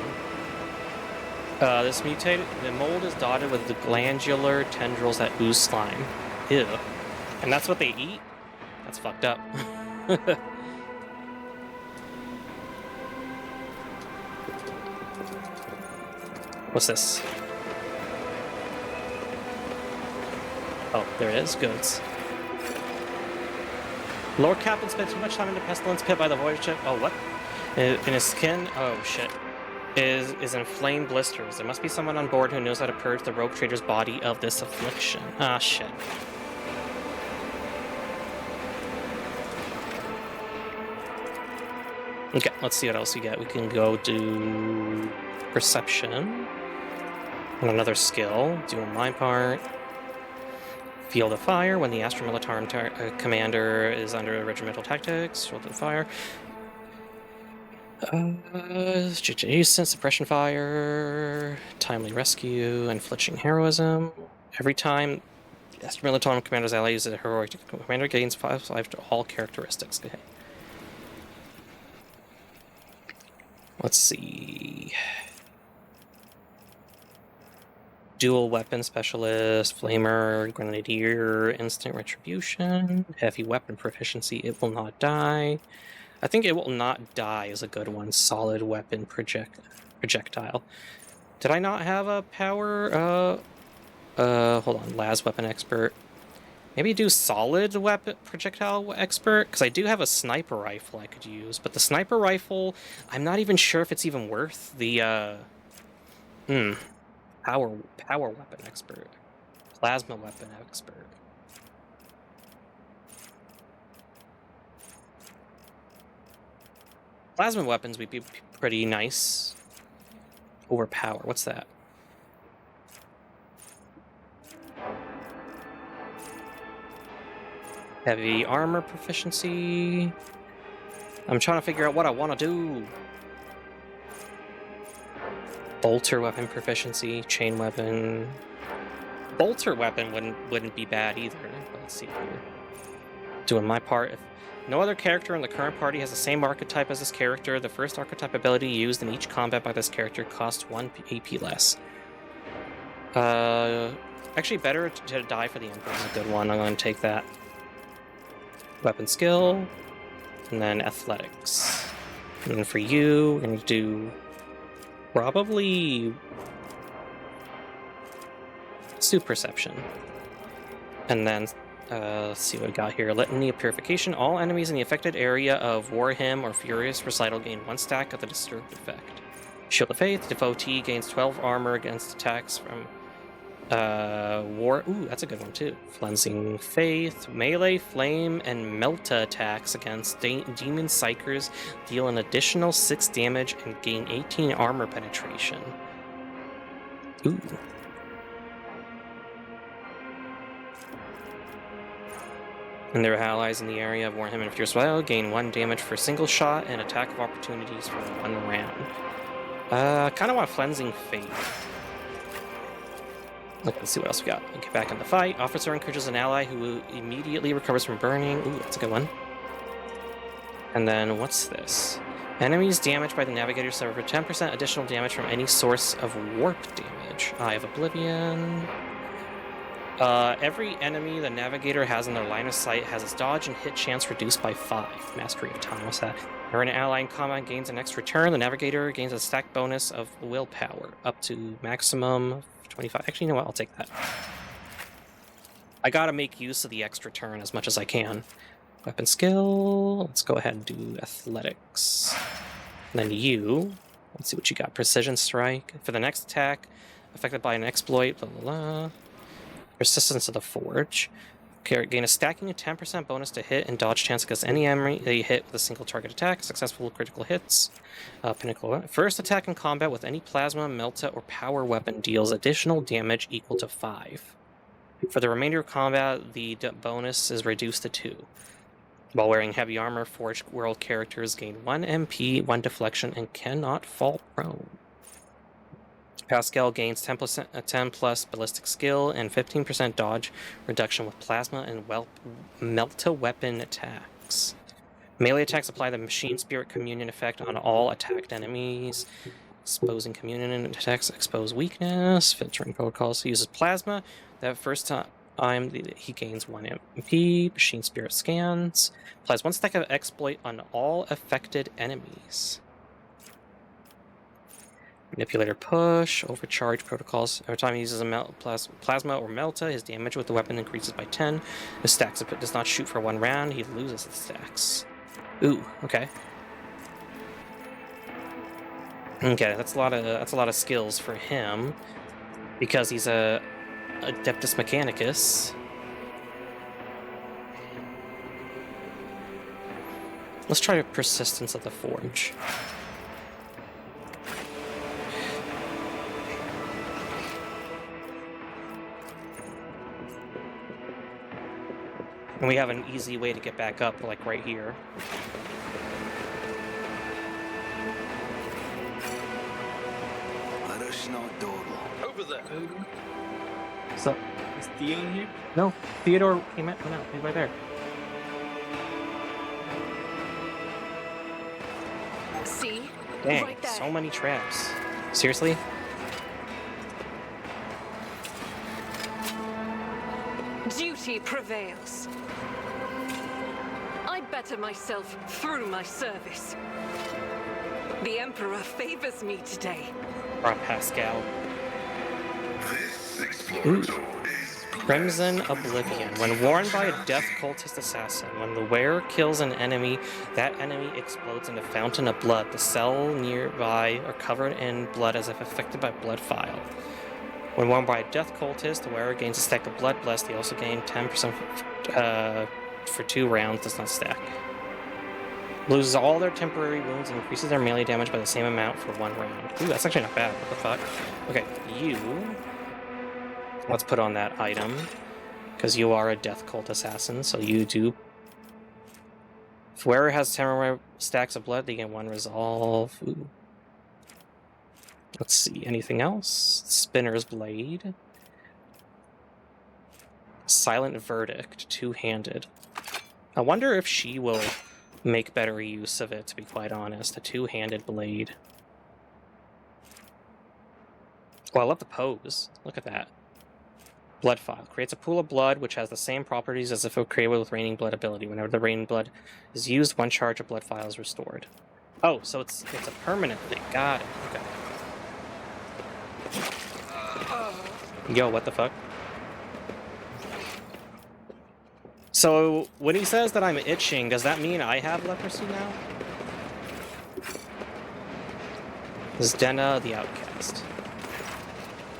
This mutated, the mold is dotted with the glandular tendrils that ooze slime. Ew. And that's what they eat? That's fucked up. What's this? Oh, there it is. Goods. Lord Captain spent too much time in the pestilence pit by the voyage ship. Oh, what? In his skin? Oh, shit. Is inflamed blisters. There must be someone on board who knows how to purge the rogue trader's body of this affliction. Ah, shit. Okay, let's see what else we get. We can go do perception. And another skill. Doing my part. Field of Fire. When the Astra Militarum commander is under regimental tactics. Field of Fire. Suppression Fire. Timely Rescue. And Flinching Heroism. Every time the Astra Militarum commander's ally uses a heroic commander gains 5 to all characteristics. Okay. Let's see. Dual weapon specialist, flamer, grenadier, instant retribution, heavy weapon proficiency, it will not die. I think it will not die is a good one. Solid weapon projectile. Did I not have a power? Hold on. Las weapon expert. Maybe do solid weapon projectile expert, because I do have a sniper rifle I could use. But the sniper rifle, I'm not even sure if it's even worth the power weapon expert, plasma weapon expert. Plasma weapons would be pretty nice. Overpower. What's that? Heavy armor proficiency. I'm trying to figure out what I want to do. Bolter weapon proficiency, chain weapon. Bolter weapon wouldn't be bad either. But let's see here. Doing my part. If no other character in the current party has the same archetype as this character, the first archetype ability used in each combat by this character costs 1 AP less. Actually, better to die for the Emperor is a good one. I'm going to take that. Weapon skill, and then athletics. And then for you, we're going to do probably Suit Perception. And then, let's see what we got here. Litany of Purification. All enemies in the affected area of War Hymn or Furious Recital gain 1 stack of the disturbed effect. Shield of Faith. Devotee gains 12 armor against attacks from War. Ooh, that's a good one too. Cleansing Faith. Melee, Flame, and Melta attacks against Demon Psychers deal an additional 6 damage and gain 18 armor penetration. Ooh. And their allies in the area of War Hymn and Fierce Wild gain 1 damage for single shot and attack of opportunities for 1 round. Kind of want Cleansing Faith. Let's see what else we got. Get back in the fight. Officer encourages an ally who immediately recovers from burning. Ooh, that's a good one. And then what's this? Enemies damaged by the Navigator suffer 10% additional damage from any source of warp damage. Eye of Oblivion. Every enemy the Navigator has in their line of sight has its dodge and hit chance reduced by 5. Mastery of Time, what's that? Whenever an ally in combat gains an extra turn, the Navigator gains a stack bonus of willpower, up to maximum 25. Actually, you know what? I'll take that. I gotta make use of the extra turn as much as I can. Weapon skill. Let's go ahead and do athletics. And then you. Let's see what you got. Precision strike. For the next attack, affected by an exploit, blah, blah, blah. Persistence of the Forge. Gain a stacking of 10% bonus to hit and dodge chance against any enemy that you hit with a single target attack. Successful critical hits. Pinnacle. First attack in combat with any plasma, melta, or power weapon deals additional damage equal to 5. For the remainder of combat, the bonus is reduced to 2. While wearing heavy armor, Forged World characters gain 1 MP, 1 deflection, and cannot fall prone. Pascal gains 10 plus ballistic skill and 15% dodge reduction with plasma and melta weapon attacks. Melee attacks apply the Machine Spirit Communion effect on all attacked enemies. Exposing Communion attacks expose weakness. Filtering protocols. He uses plasma. That first time he gains 1 MP. Machine Spirit scans. Applies 1 stack of exploit on all affected enemies. Manipulator push, overcharge protocols. Every time he uses a plasma or melta, his damage with the weapon increases by 10. His stacks, if it does not shoot for 1 round, he loses the stacks. Ooh, okay. Okay, that's a lot of skills for him because he's a Adeptus Mechanicus. Let's try Persistence of the Forge. And we have an easy way to get back up, like right here. Let us not dawdle. Over there. So, is Theo in here? No, Theodore came out. No, he's right there. See? Dang, Right there. so many traps. Seriously? Duty prevails. I better myself through my service. The Emperor favors me today. Or Pascal. This explorator is Crimson Oblivion. When warned by a death cultist assassin, when the wearer kills an enemy, that enemy explodes in a fountain of blood. The cell nearby are covered in blood as if affected by blood file. When warned by a death cultist, the wearer gains a stack of blood blessed. They also gain 10% for 2 rounds, does not stack. Loses all their temporary wounds and increases their melee damage by the same amount for 1 round. Ooh, that's actually not bad. What the fuck? Okay, you... Let's put on that item, because you are a death cult assassin, so you do... If wearer has 10 stacks of blood, they get 1 resolve. Ooh. Let's see, anything else? Spinner's Blade. Silent Verdict, 2-handed. I wonder if she will make better use of it, to be quite honest. A 2-handed blade. Oh, I love the pose. Look at that. Blood File. Creates a pool of blood which has the same properties as if it were created with Raining Blood ability. Whenever the Raining Blood is used, 1 charge of Blood File is restored. Oh, so it's a permanent thing. Got it. Okay. Yo, what the fuck? So, when he says that I'm itching, does that mean I have leprosy now? This is Denna the Outcast.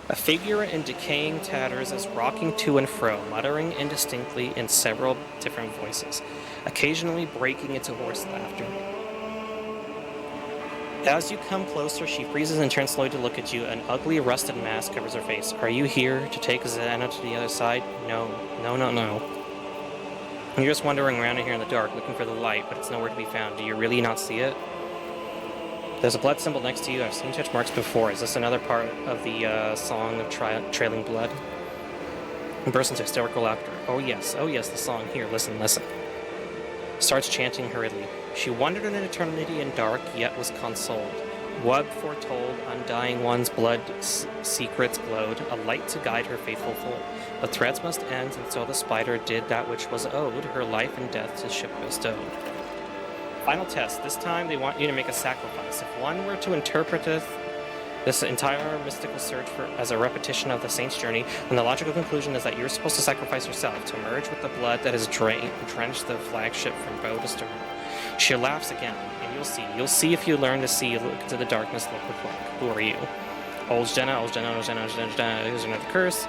A figure in decaying tatters is rocking to and fro, muttering indistinctly in several different voices, occasionally breaking into hoarse laughter. As you come closer, she freezes and turns slowly to look at you. An ugly, rusted mask covers her face. Are you here to take Xena to the other side? No. No, no, no. You're just wandering around in here in the dark, looking for the light, but it's nowhere to be found. Do you really not see it? There's a blood symbol next to you. I've seen touch marks before. Is this another part of the song of Trailing Blood? And bursts into hysterical laughter. Oh yes, the song. Here, listen, listen. Starts chanting hurriedly. She wandered in an eternity in dark, yet was consoled. Wub foretold, undying one's blood secrets glowed, a light to guide her faithful fold. The threads must end, and so the spider did that which was owed, her life and death to ship bestowed. Final test. This time they want you to make a sacrifice. If one were to interpret this entire mystical search as a repetition of the saint's journey, then the logical conclusion is that you're supposed to sacrifice yourself to merge with the blood that has drenched the flagship from bow to stern. She laughs again, and you'll see. You'll see if you learn to see. Look into the darkness, look with look. Who are you? Old Jenna, old Jenna, old Jenna, old Jenna, old Jenna, old Jenna the curse.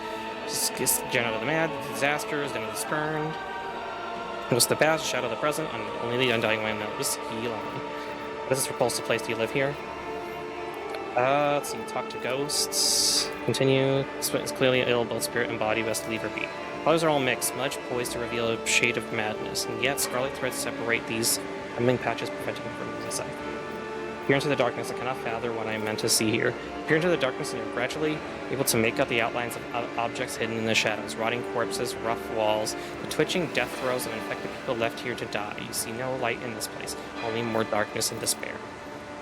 Jenna the mad, the disasters, Jenna the spurned. What's the past, shadow the present, and only the undying one knows. He alone. What is this repulsive place? Do you live here? Let's see. Talk to ghosts. Continue. It's clearly ill, both spirit and body. Best leave her be. Colors are all mixed, much poised to reveal a shade of madness, and yet scarlet threads separate these humming patches, preventing them from losing sight. Peer into the darkness. I cannot fathom what I meant to see here. Peer into the darkness, and you're gradually able to make out the outlines of objects hidden in the shadows, rotting corpses, rough walls, the twitching death throes of infected people left here to die. You see no light in this place, only more darkness and despair.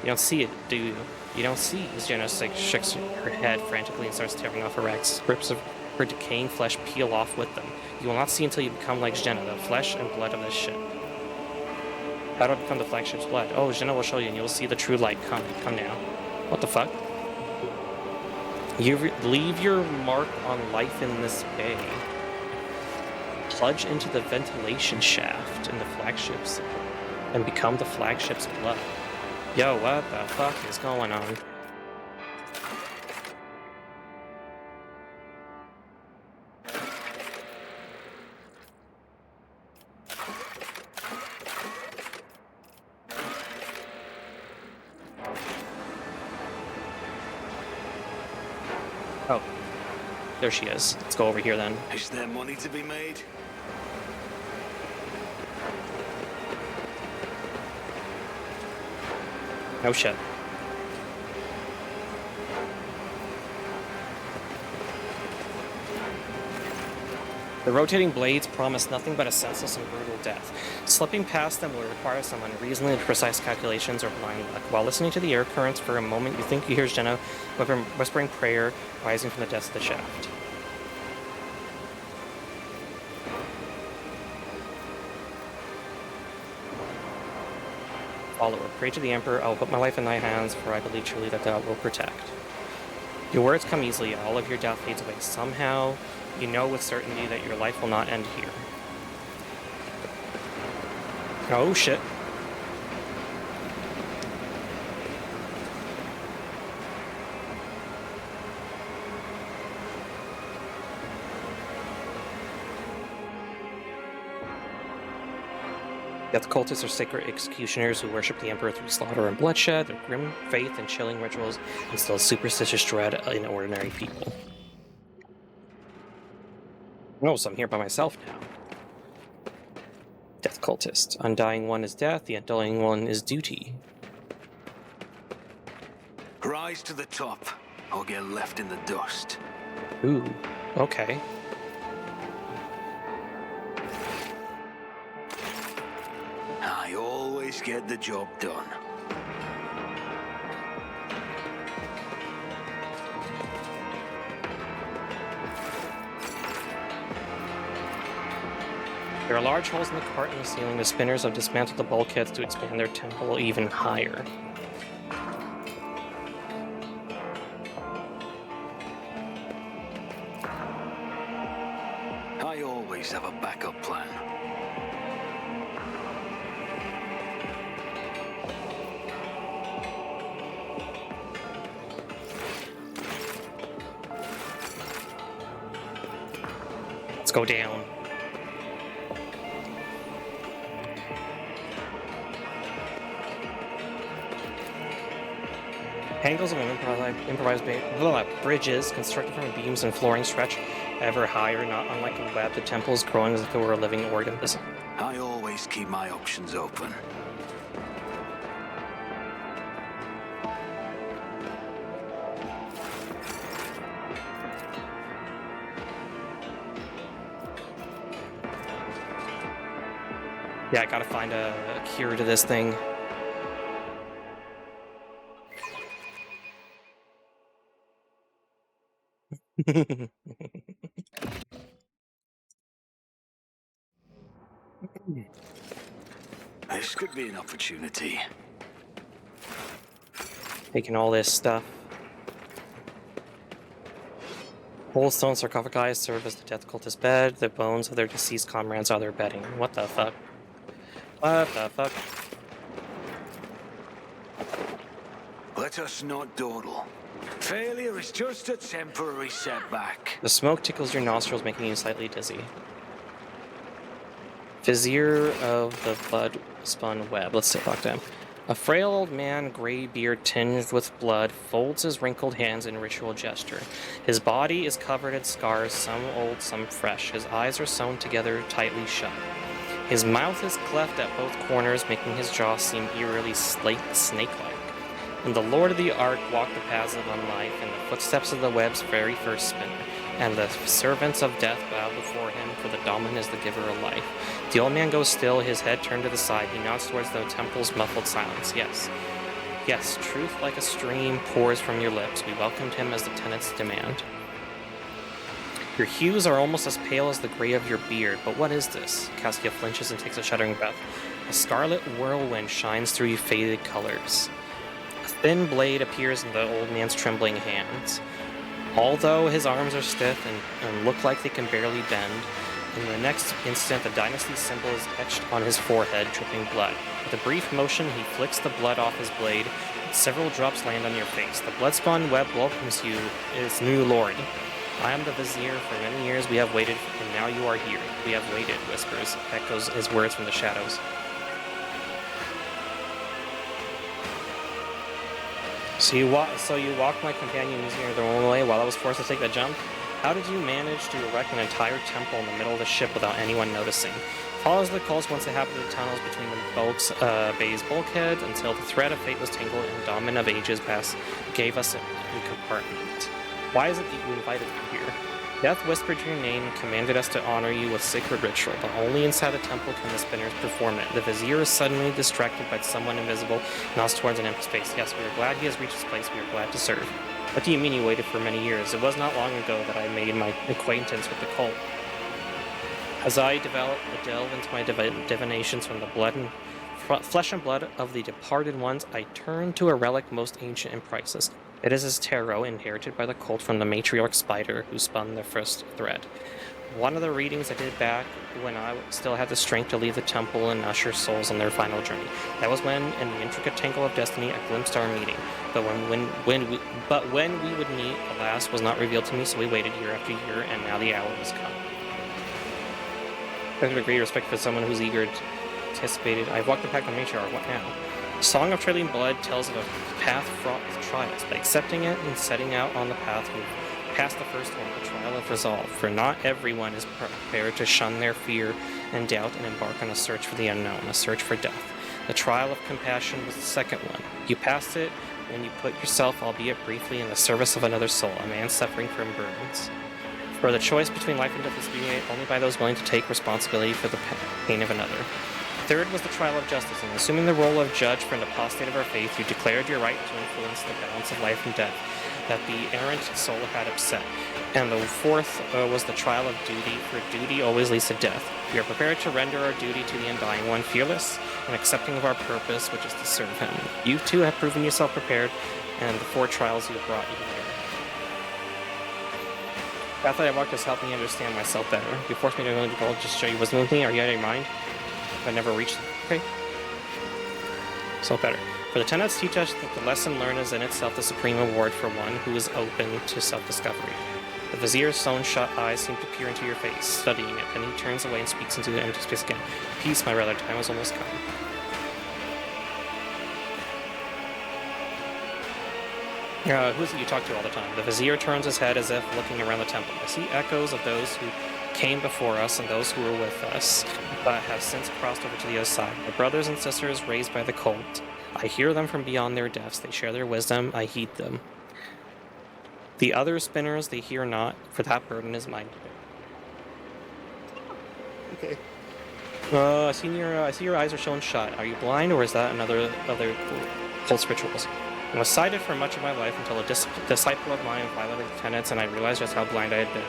You don't see it, do you? You don't see. Jenna shakes her head frantically and starts tearing off her rags. Strips of her decaying flesh peel off with them. You will not see until you become like Jenna, the flesh and blood of this ship. How do I become the flagship's blood? Oh, Jenna will show you, and you'll see the true light come now. What the fuck? You leave your mark on life in this bay. Plunge into the ventilation shaft in the flagship's and become the flagship's blood. Yo, what the fuck is going on? Oh, there she is. Let's go over here then. Is there money to be made? No shit. The rotating blades promise nothing but a senseless and brutal death. Slipping past them will require some unreasonably precise calculations or blind luck. While listening to the air currents for a moment, you think you hear Jenna whispering prayer rising from the depths of the shaft. follower. Pray to the Emperor, I will put my life in thy hands, for I believe truly that thou wilt protect. Your words come easily, and all of your doubt fades away. Somehow, you know with certainty that your life will not end here. Oh shit. Death cultists are sacred executioners who worship the Emperor through slaughter and bloodshed. Their grim faith and chilling rituals instill superstitious dread in ordinary people. Oh, so I'm here by myself now. Death cultist. Undying one is death, the undying one is duty. Rise to the top, or get left in the dust. Ooh, okay. I always get the job done. There are large holes in the cart and the ceiling. The spinners have dismantled the bulkheads to expand their temple even higher. I always have a backup plan. Let's go down. Angles of improvised bridges constructed from beams and flooring stretch ever higher, not unlike a web. The temple is growing as if it were a living organism. I always keep my options open. Yeah, I gotta find a cure to this thing. This could be an opportunity. Taking all this stuff. Whole stone sarcophagi serve as the death cultist bed. The bones of their deceased comrades are their bedding. What the fuck? What the fuck? Let us not dawdle. Failure is just a temporary setback. The smoke tickles your nostrils, making you slightly dizzy. Vizier of the blood-spun web. Let's talk to him. A frail old man, gray beard tinged with blood, folds his wrinkled hands in ritual gesture. His body is covered in scars, some old, some fresh. His eyes are sewn together, tightly shut. His mouth is cleft at both corners, making his jaw seem eerily snake-like. And the Lord of the Ark walked the paths of life in the footsteps of the web's very first spinner, and the servants of death bow before him, for the Daemon is the giver of life. The old man goes still, his head turned to the side. He nods towards the temple's muffled silence. Yes. Yes, truth like a stream pours from your lips. We welcomed him as the tenants demand. Your hues are almost as pale as the gray of your beard, but what is this? Cassia flinches and takes a shuddering breath. A scarlet whirlwind shines through your faded colors. A thin blade appears in the old man's trembling hands. Although his arms are stiff and look like they can barely bend, in the next instant the dynasty symbol is etched on his forehead, dripping blood. With a brief motion, he flicks the blood off his blade, and several drops land on your face. The blood-spawn web welcomes you, its new lord. I am the Vizier. For many years we have waited, and now you are here. We have waited, whispers, echoes his words from the shadows. So you walked my companions near their own way while I was forced to take the jump? How did you manage to erect an entire temple in the middle of the ship without anyone noticing? Follows the cults once they happened to the tunnels between the bay's bulkheads until the thread of fate was tangled and Daemon of Ages Past gave us a compartment. Why is it that you invited me here? Death whispered your name, commanded us to honor you with sacred ritual, but only inside the temple can the spinners perform it. The Vizier is suddenly distracted by someone invisible, nods towards an empty space. Yes, we are glad he has reached this place. We are glad to serve. What do you mean you waited for many years? It was not long ago that I made my acquaintance with the cult. As I delve into my divinations from the blood and flesh and blood of the departed ones, I turn to a relic most ancient and priceless. It is his tarot, inherited by the cult from the matriarch spider who spun the first thread. One of the readings I did back when I still had the strength to leave the temple and usher souls on their final journey. That was when, in the intricate tangle of destiny, I glimpsed our meeting. But when we would meet, alas, was not revealed to me. So we waited year after year, and now the hour has come. I have a great respect for someone who's eager, anticipated. I've walked the path of matriarch. What now? Song of Trailing Blood tells of a path fraught with trials. By accepting it and setting out on the path, we past the first one, the trial of resolve. For not everyone is prepared to shun their fear and doubt and embark on a search for the unknown, a search for death. The trial of compassion was the second one. You passed it when you put yourself, albeit briefly, in the service of another soul, a man suffering from burns. For the choice between life and death is made only by those willing to take responsibility for the pain of another. Third was the trial of justice, and assuming the role of judge for an apostate of our faith, you declared your right to influence the balance of life and death that the errant soul had upset. And the fourth was the trial of duty, for duty always leads to death. We are prepared to render our duty to the undying one, fearless and accepting of our purpose, which is to serve him. You too have proven yourself prepared, and the 4 trials you have brought you here. The path that I walked has helped me understand myself better. You forced me to go into gold just to show you wisdom with me. Are you out of your mind? I never reached. Okay. So better. For the tenets teach us that the lesson learned is in itself the supreme award for one who is open to self-discovery. The vizier's stone-shut eyes seem to peer into your face, studying it, then he turns away and speaks into the empty space again. Peace, my brother, time has almost come. Who is it you talk to all the time? The vizier turns his head as if looking around the temple. I see echoes of those who came before us and those who were with us, but have since crossed over to the other side. My brothers and sisters raised by the cult. I hear them from beyond their depths. They share their wisdom. I heed them. The other spinners they hear not, for that burden is mine to bear. Okay. I see your eyes are shown shut. Are you blind, or is that another other cult rituals? I was sighted for much of my life until a disciple of mine violated the tenets, and I realized just how blind I had been.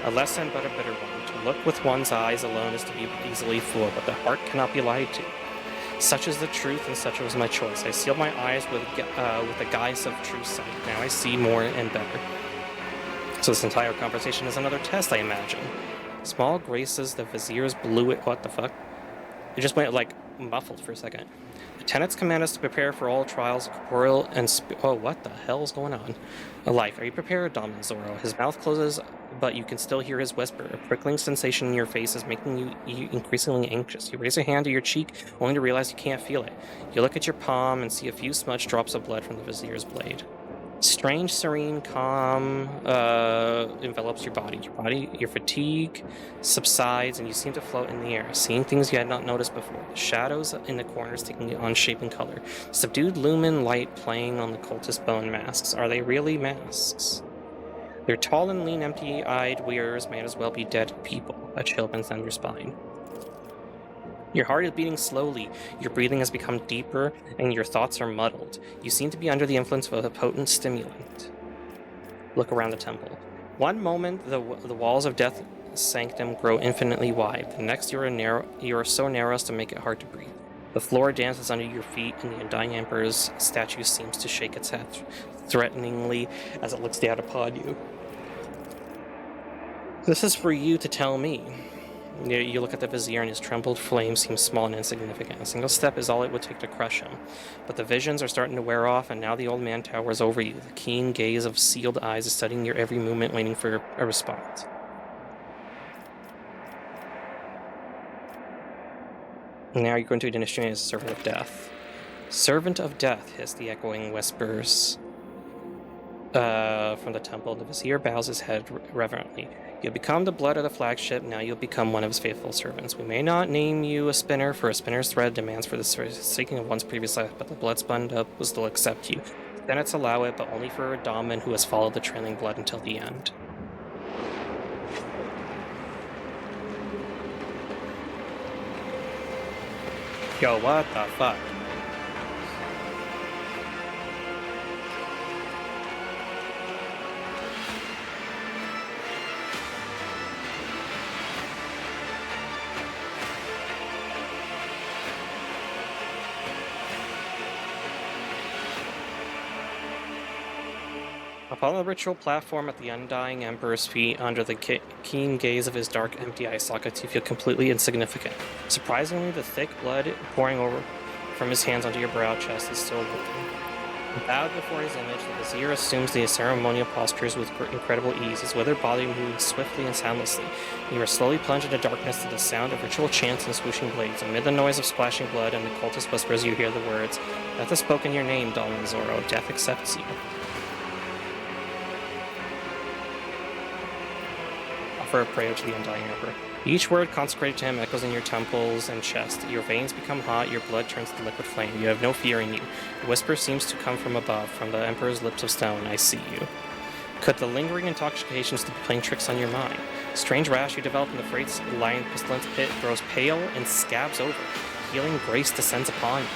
A lesson, but a bitter one. To look with one's eyes alone is to be easily fooled, but the heart cannot be lied to. Such is the truth, and such was my choice. I sealed my eyes with the guise of true sight. Now I see more and better. So this entire conversation is another test, I imagine. Small graces, the viziers blew it. What the fuck? It just went, like, muffled for a second. The tenets command us to prepare for all trials, corporeal and oh, what the hell is going on? Alike, are you prepared, Dominant Zoro? His mouth closes, but you can still hear his whisper. A prickling sensation in your face is making you increasingly anxious. You raise a hand to your cheek, only to realize you can't feel it. You look at your palm and see a few smudged drops of blood from the vizier's blade. Strange, serene calm envelops your body. Your fatigue subsides, and you seem to float in the air, seeing things you had not noticed before. The shadows in the corners taking on shape and color. Subdued lumen light playing on the cultist bone masks. Are they really masks? Their tall and lean, empty-eyed wearers may as well be dead people. A chill runs down your spine. Your heart is beating slowly, your breathing has become deeper, and your thoughts are muddled. You seem to be under the influence of a potent stimulant. Look around the temple. One moment, the walls of Death Sanctum grow infinitely wide. The next, you are so narrow as to make it hard to breathe. The floor dances under your feet, and the Undying Emperor's statue seems to shake its head threateningly as it looks down upon you. This is for you to tell me. You look at the vizier, and his trembled flame seems small and insignificant. A single step is all it would take to crush him. But the visions are starting to wear off, and now the old man towers over you. The keen gaze of sealed eyes is studying your every movement, waiting for a response. Now you're going to initiate as a servant of death. Servant of death, hiss the echoing whispers from the temple. The vizier bows his head reverently. You'll become the blood of the flagship, now you'll become one of his faithful servants. We may not name you a spinner, for a spinner's thread demands for the seeking of one's previous life, but the blood spun up will still accept you. Tenets allow it, but only for a Daman who has followed the trailing blood until the end. Yo, what the fuck? Upon the ritual platform at the Undying Emperor's feet, under the keen gaze of his dark, empty eye sockets, you feel completely insignificant. Surprisingly, the thick blood pouring over from his hands onto your brow chest is still working. Bowed before his image, the Vizier assumes the ceremonial postures with incredible ease, his withered body moving swiftly and soundlessly. You are slowly plunged into darkness to the sound of ritual chants and swooshing blades. Amid the noise of splashing blood and the cultist whispers, you hear the words, "Death has spoken your name, Dalman Zoro. Death accepts you." Offer a prayer to the Undying Emperor. Each word consecrated to him echoes in your temples and chest. Your veins become hot, your blood turns to liquid flame. You have no fear in you. The whisper seems to come from above, from the Emperor's lips of stone. I see you. Could the lingering intoxication still be playing tricks on your mind? Strange rash you develop in the Freight's lion pestilence pit grows pale and scabs over. Healing grace descends upon you.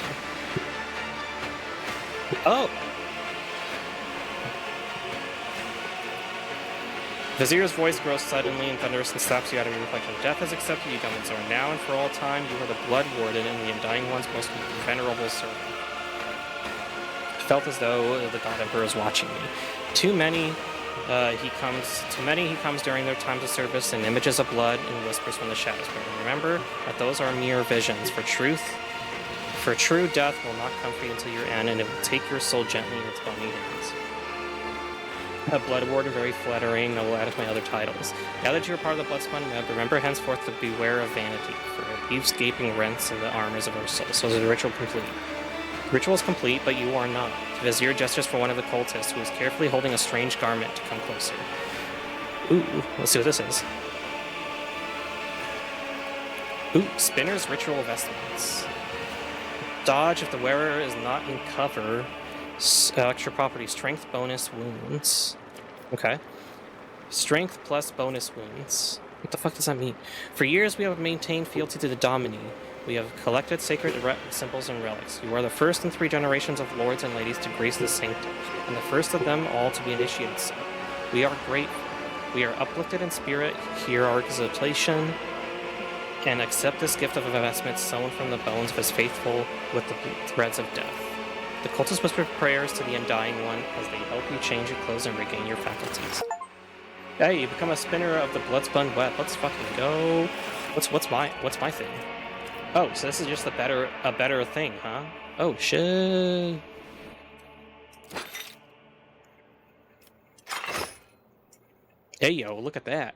Oh! Vizier's voice grows suddenly and thunderous and slaps you out of your reflection. Death has accepted you, Dalman Zoro. Now and for all time, you are the Blood Warden and the Undying One's most venerable servant. It felt as though the God Emperor is watching me. Too many he comes during their times of service in images of blood and whispers from the shadows. But remember that those are mere visions. For true death will not come for you until your end, and it will take your soul gently in its bony hands. A Blood Warden, very flattering, no add of my other titles. Now that you are part of the Bloodspun Web, remember henceforth to beware of vanity, for it leaves gaping rents in the armors of our souls. So is the ritual complete? The ritual is complete, but you are not. The Vizier gestures for one of the cultists, who is carefully holding a strange garment, to come closer. Ooh, let's see what this is. Ooh, Spinner's Ritual Vestments. Dodge if the wearer is not in cover. Extra property, strength bonus wounds. Okay. Strength plus bonus wounds. What the fuck does that mean? For years we have maintained fealty to the Domini. We have collected sacred symbols and relics. You are the first in 3 generations of lords and ladies to grace the sanctum, and the first of them all to be initiated so. We are grateful. We are uplifted in spirit, hear our exaltation, and accept this gift of investment sewn from the bones of his faithful with the threads of death. The cultists whisper prayers to the Undying One as they help you change your clothes and regain your faculties. Hey, you become a spinner of the Bloodspun Web. Let's fucking go. What's my thing? Oh, so this is just a better thing, huh? Oh shit. Hey yo, look at that.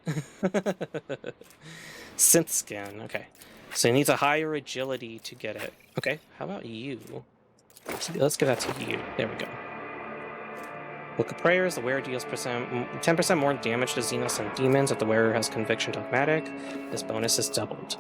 Synth skin. Okay. So it needs a higher agility to get it. Okay, how about you? Let's give that to you. There we go. Book of Prayers. The wearer deals 10% more damage to Xenos and demons if the wearer has Conviction Dogmatic. This bonus is doubled.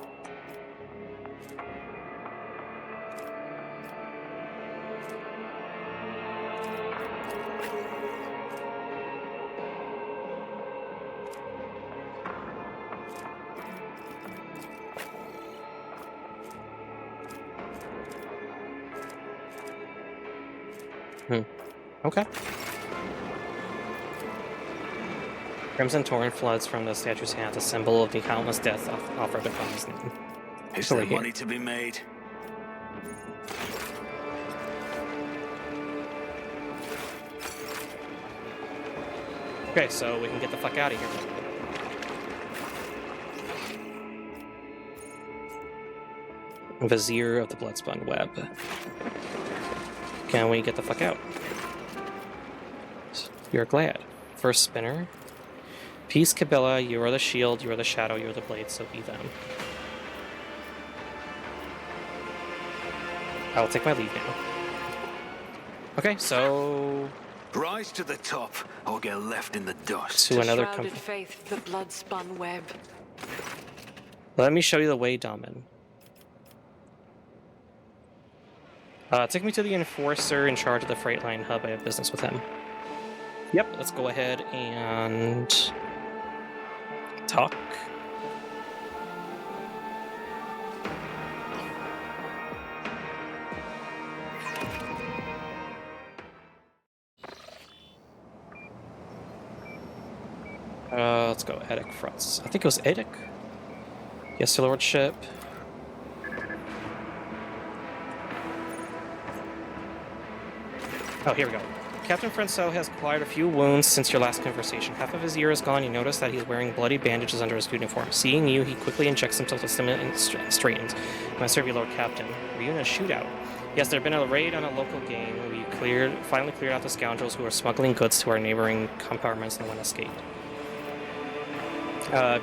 Okay. Crimson Torrent floods from the statue's hands, a symbol of the countless deaths offered upon his name. Is there money to be made? Okay, so we can get the fuck out of here. Vizier of the Bloodspun Web. Can we get the fuck out? You're glad. First spinner. Peace, Kabila, you are the shield, you are the shadow, you are the blade, so be them. I will take my leave now. Okay, so... Rise to the top, or get left in the dust. To another Shrouded faith, the blood-spun web. Let me show you the way, Dalman. Take me to the enforcer in charge of the freight line hub. I have business with him. Yep, let's go ahead and talk. Let's go Edic fronts. I think it was Edic. Yes, your lordship. Oh, here we go. Captain Francois has acquired a few wounds since your last conversation. Half of his ear is gone. You notice that he's wearing bloody bandages under his uniform. Seeing you, he quickly injects himself with stimulant and straightens. "May I serve you, Lord Captain? Were you in a shootout?" "Yes, there had been a raid on a local gang. We finally cleared out the scoundrels who were smuggling goods to our neighboring compartments, and one escaped.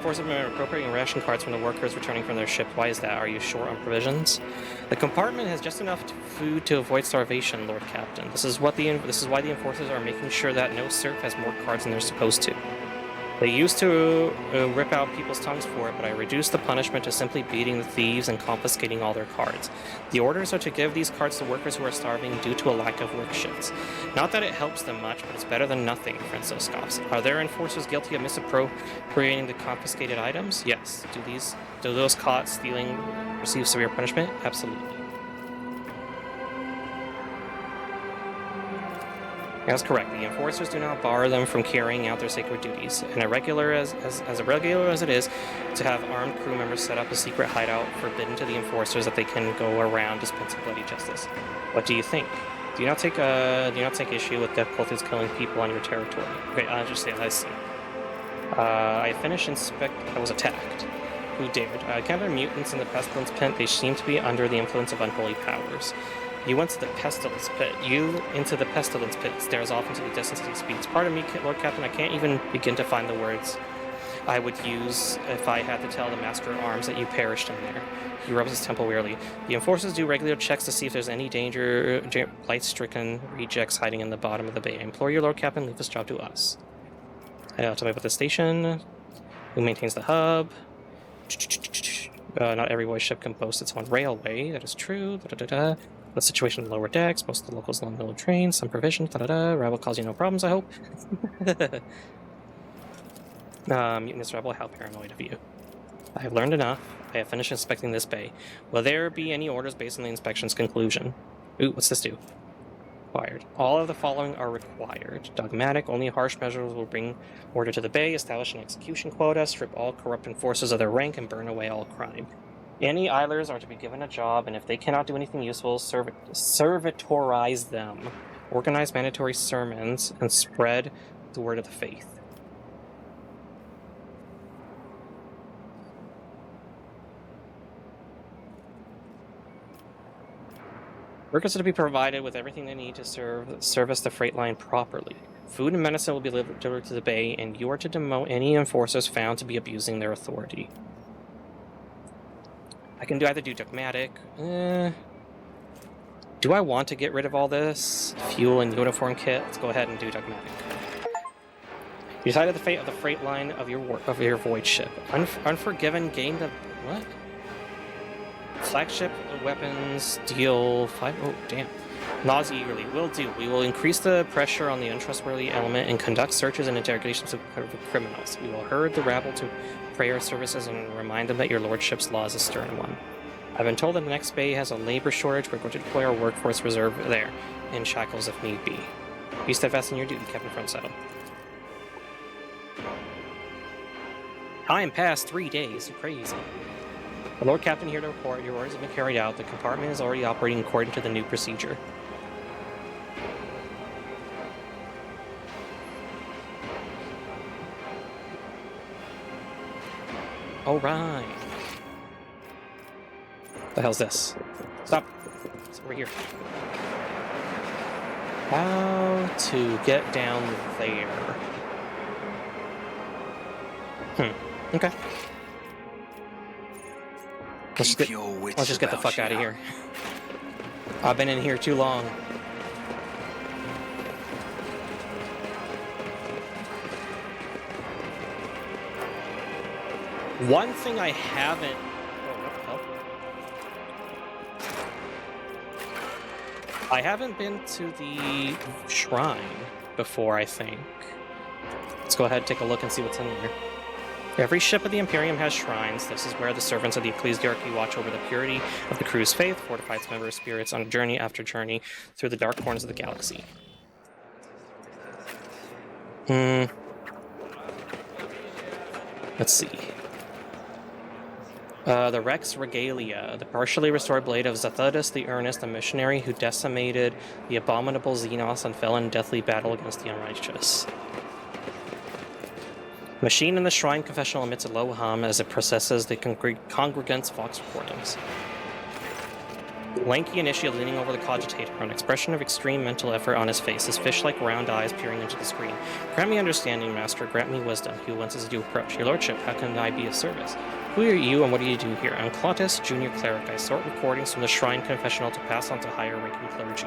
Forces have been appropriating ration cards from the workers returning from their ship. Why is that? Are you short on provisions?" "The compartment has just enough food to avoid starvation, Lord Captain. This is why the enforcers are making sure that no serf has more cards than they're supposed to. They used to rip out people's tongues for it, but I reduced the punishment to simply beating the thieves and confiscating all their cards. The orders are to give these cards to workers who are starving due to a lack of work shifts. Not that it helps them much, but it's better than nothing," Francois scoffs. "Are there enforcers guilty of misappropriating the confiscated items? Yes. Do those caught stealing receive severe punishment? Absolutely." That's correct. The enforcers do not bar them from carrying out their sacred duties, and irregular as it is, to have armed crew members set up a secret hideout forbidden to the enforcers that they can go around dispensing bloody justice. What do you think? Do you not take issue with death cultists killing people on your territory? Okay, I'll just say I see. I finished I was attacked. Who dared? I encountered mutants in the pestilence pit. They seem to be under the influence of unholy powers. You went to the pestilence pit. Stares off into the distance as he speaks. Pardon me, Lord Captain, I can't even begin to find the words I would use if I had to tell the Master at Arms that you perished in there. He rubs his temple wearily. The enforcers do regular checks to see if there's any blight-stricken rejects hiding in the bottom of the bay. I implore you, Lord Captain, leave this job to us. Tell me about the station. Who maintains the hub? Not every voice ship can boast its own railway. That is true. The situation in the lower decks, most of the locals along the old trains, some provisions, Rebel calls you no problems, I hope. Mutinous Rebel, how paranoid of you. I have learned enough. I have finished inspecting this bay. Will there be any orders based on the inspection's conclusion? Ooh, what's this do? Required. All of the following are required. Dogmatic, only harsh measures will bring order to the bay, establish an execution quota, strip all corrupt enforcers of their rank, and burn away all crime. Any idlers are to be given a job, and if they cannot do anything useful, servitorize them. Organize mandatory sermons, and spread the word of the faith. Workers are to be provided with everything they need to service the freight line properly. Food and medicine will be delivered to the bay, and you are to demote any enforcers found to be abusing their authority. I can either do dogmatic. Do I want to get rid of all this? Fuel and uniform kit? Let's go ahead and do dogmatic. You decided the fate of the freight line of your void ship. Unforgiven gained the... what? Flagship weapons deal 5... oh, damn. Nods eagerly. Will do. We will increase the pressure on the untrustworthy element and conduct searches and interrogations of criminals. We will herd the rabble to prayer services and remind them that your lordship's law is a stern one. I've been told that the next bay has a labor shortage. We're going to deploy our workforce reserve there, in shackles if need be. Be steadfast in your duty, Captain Francois. Time passed 3 days. Crazy. The Lord Captain here to report. Your orders have been carried out. The compartment is already operating according to the new procedure. All right. What the hell's this? Stop. It's over here. How to get down there? Okay. Let's just get the fuck out of here. I've been in here too long. One thing I haven't... oh, what the hell? I haven't been to the shrine before, I think. Let's go ahead and take a look and see what's in there. Every ship of the Imperium has shrines. This is where the servants of the Ecclesiarchy watch over the purity of the crew's faith, fortify its member spirits on journey after journey through the dark corners of the galaxy. Let's see. The Rex Regalia, the partially restored blade of Zathudus the Earnest, a missionary who decimated the abominable Xenos and fell in deathly battle against the unrighteous. Machine in the shrine confessional emits a low hum as it processes the congregants' vox recordings. Lanky initiate leaning over the cogitator, an expression of extreme mental effort on his face, his fish-like round eyes peering into the screen. Grant me understanding, master, grant me wisdom. He winces as you approach. Your lordship, how can I be of service? Who are you and what do you do here? I'm Clotus, junior cleric. I sort recordings from the shrine confessional to pass on to higher-ranking clergy.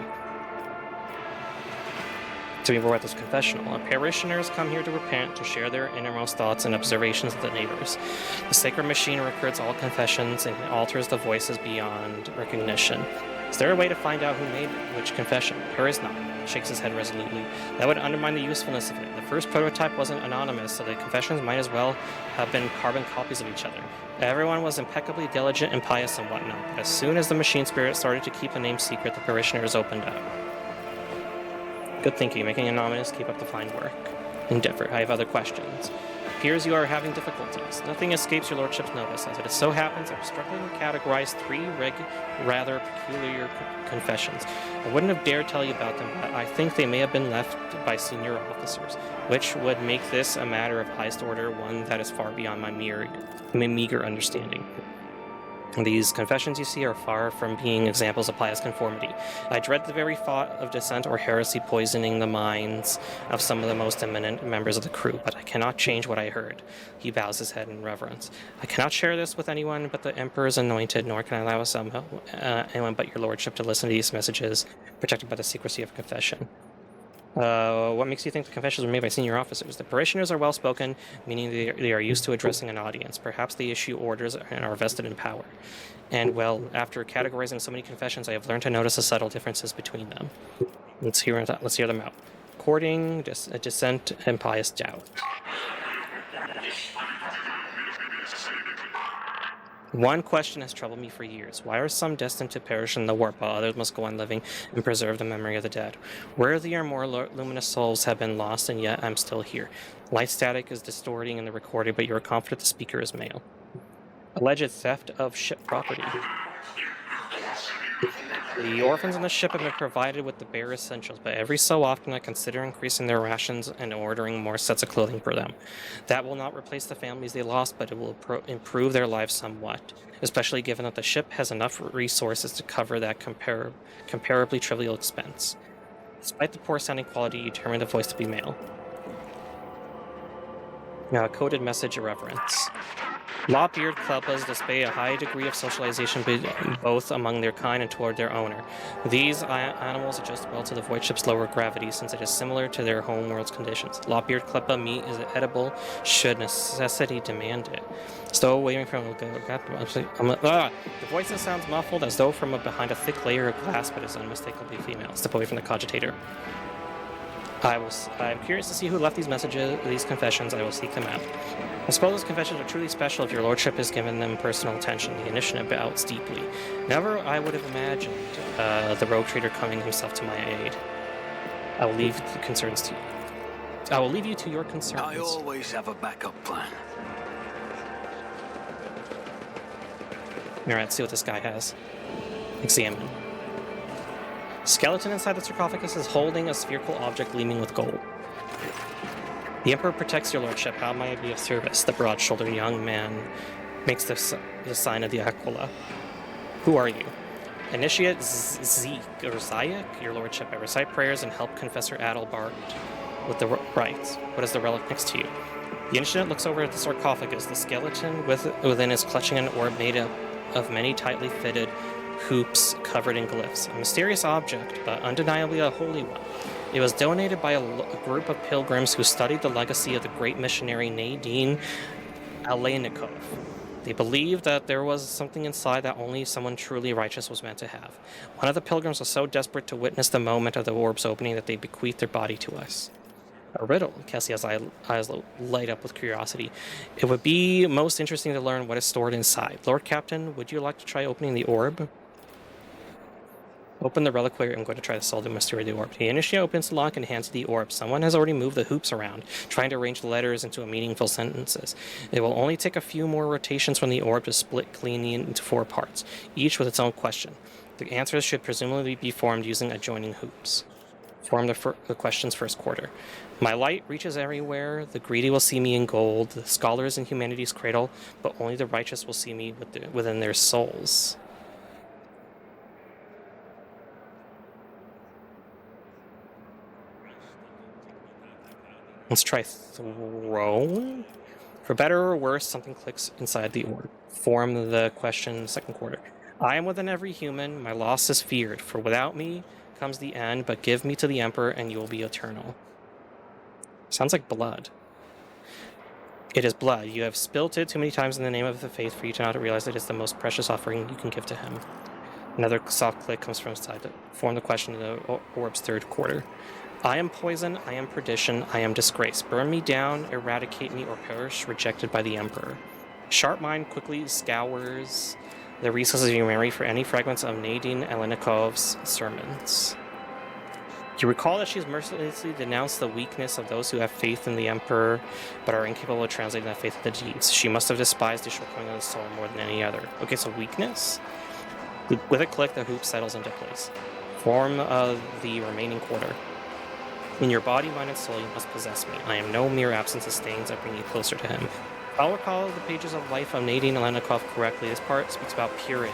To be aware of this confessional, our parishioners come here to repent, to share their innermost thoughts and observations of the neighbors. The sacred machine records all confessions and alters the voices beyond recognition. Is there a way to find out who made which confession? There is not. Shakes his head resolutely. That would undermine the usefulness of it. The first prototype wasn't anonymous, so the confessions might as well have been carbon copies of each other. Everyone was impeccably diligent and pious and whatnot, but as soon as the machine spirit started to keep the name secret, the parishioners opened up. Good thinking, making anonymous, keep up the fine work. Endeavor, I have other questions. Appears you are having difficulties. Nothing escapes your lordship's notice. As it so happens, I'm struggling to categorize three rather peculiar confessions. I wouldn't have dared tell you about them, but I think they may have been left by senior officers, which would make this a matter of highest order, one that is far beyond my meager understanding. These confessions you see are far from being examples of pious conformity. I dread the very thought of dissent or heresy poisoning the minds of some of the most eminent members of the crew, but I cannot change what I heard. He bows his head in reverence. I cannot share this with anyone but the Emperor's anointed, nor can I allow anyone but your lordship to listen to these messages, protected by the secrecy of confession. What makes you think the confessions were made by senior officers? The parishioners are well-spoken, meaning they are used to addressing an audience. Perhaps they issue orders and are vested in power. And, well, after categorizing so many confessions, I have learned to notice the subtle differences between them. Let's hear them out. Courting, dissent, and pious doubt. One question has troubled me for years. Why are some destined to perish in the warp, while others must go on living and preserve the memory of the dead? Worthy or more luminous souls have been lost, and yet I'm still here. Light static is distorting in the recording, but you are confident the speaker is male. Alleged theft of ship property. The orphans on the ship have been provided with the bare essentials, but every so often I consider increasing their rations and ordering more sets of clothing for them. That will not replace the families they lost, but it will improve their lives somewhat, especially given that the ship has enough resources to cover that comparably trivial expense. Despite the poor-sounding quality, you determine the voice to be male. Coded message irreverence. Lop-eared Klebas display a high degree of socialization both among their kind and toward their owner. These animals adjust well to the void ship's lower gravity since it is similar to their home world's conditions. Lop-eared Kleba meat is edible should necessity demand it. Stow waving from the voice sounds muffled as though from behind a thick layer of glass, but is unmistakably female. Step away from the cogitator. I'm curious to see who left these messages, these confessions. I will seek them out. I suppose those confessions are truly special if your lordship has given them personal attention. The initiative builds deeply. Never I would have imagined the rogue trader coming himself to my aid. I will leave the concerns to you. I will leave you to your concerns. I always have a backup plan. Alright, let's see what this guy has. Examine. Skeleton inside the sarcophagus is holding a spherical object gleaming with gold. The Emperor protects your lordship. How may I be of service? The broad-shouldered young man makes the sign of the Aquila. Who are you? Initiate Zeke, or Zayak, your lordship. I recite prayers and help Confessor Adalbart with the rites. What is the relic next to you? The initiate looks over at the sarcophagus. The skeleton within is clutching an orb made up of many tightly fitted hoops covered in glyphs. A mysterious object, but undeniably a holy one. It was donated by a group of pilgrims who studied the legacy of the great missionary Nadine Aleynikov. They believed that there was something inside that only someone truly righteous was meant to have. One of the pilgrims was so desperate to witness the moment of the orb's opening that they bequeathed their body to us. A riddle. Cassie's eyes light up with curiosity. It would be most interesting to learn what is stored inside. Lord Captain, would you like to try opening the orb? Open the reliquary. I'm going to try to solve the mystery of the orb. He initially opens the lock and hands the orb. Someone has already moved the hoops around, trying to arrange the letters into meaningful sentences. It will only take a few more rotations from the orb to split cleanly into 4 parts, each with its own question. The answers should presumably be formed using adjoining hoops. Form the question's first quarter. My light reaches everywhere. The greedy will see me in gold. The scholars in humanity's cradle, but only the righteous will see me within their souls. Let's try throne. For better or worse, something clicks inside the orb. Form the question second quarter. I am within every human. My loss is feared. For without me comes the end, but give me to the Emperor and you will be eternal. Sounds like blood. It is blood. You have spilt it too many times in the name of the faith for you to not realize it is the most precious offering you can give to him. Another soft click comes from inside to form the question in the orb's third quarter. I am poison, I am perdition, I am disgrace. Burn me down, eradicate me, or perish, rejected by the Emperor. Sharp mind quickly scours the resources of your memory for any fragments of Nadine Elenikov's sermons. You recall that she has mercilessly denounced the weakness of those who have faith in the Emperor, but are incapable of translating that faith into deeds. She must have despised the shortcoming of the soul more than any other. Okay, so weakness? With a click, the hoop settles into place. Form the remaining quarter. In your body, mind, and soul, you must possess me. I am no mere absence of stains that bring you closer to him. I'll recall the pages of life of Nadine Alenikov correctly. This part speaks about purity.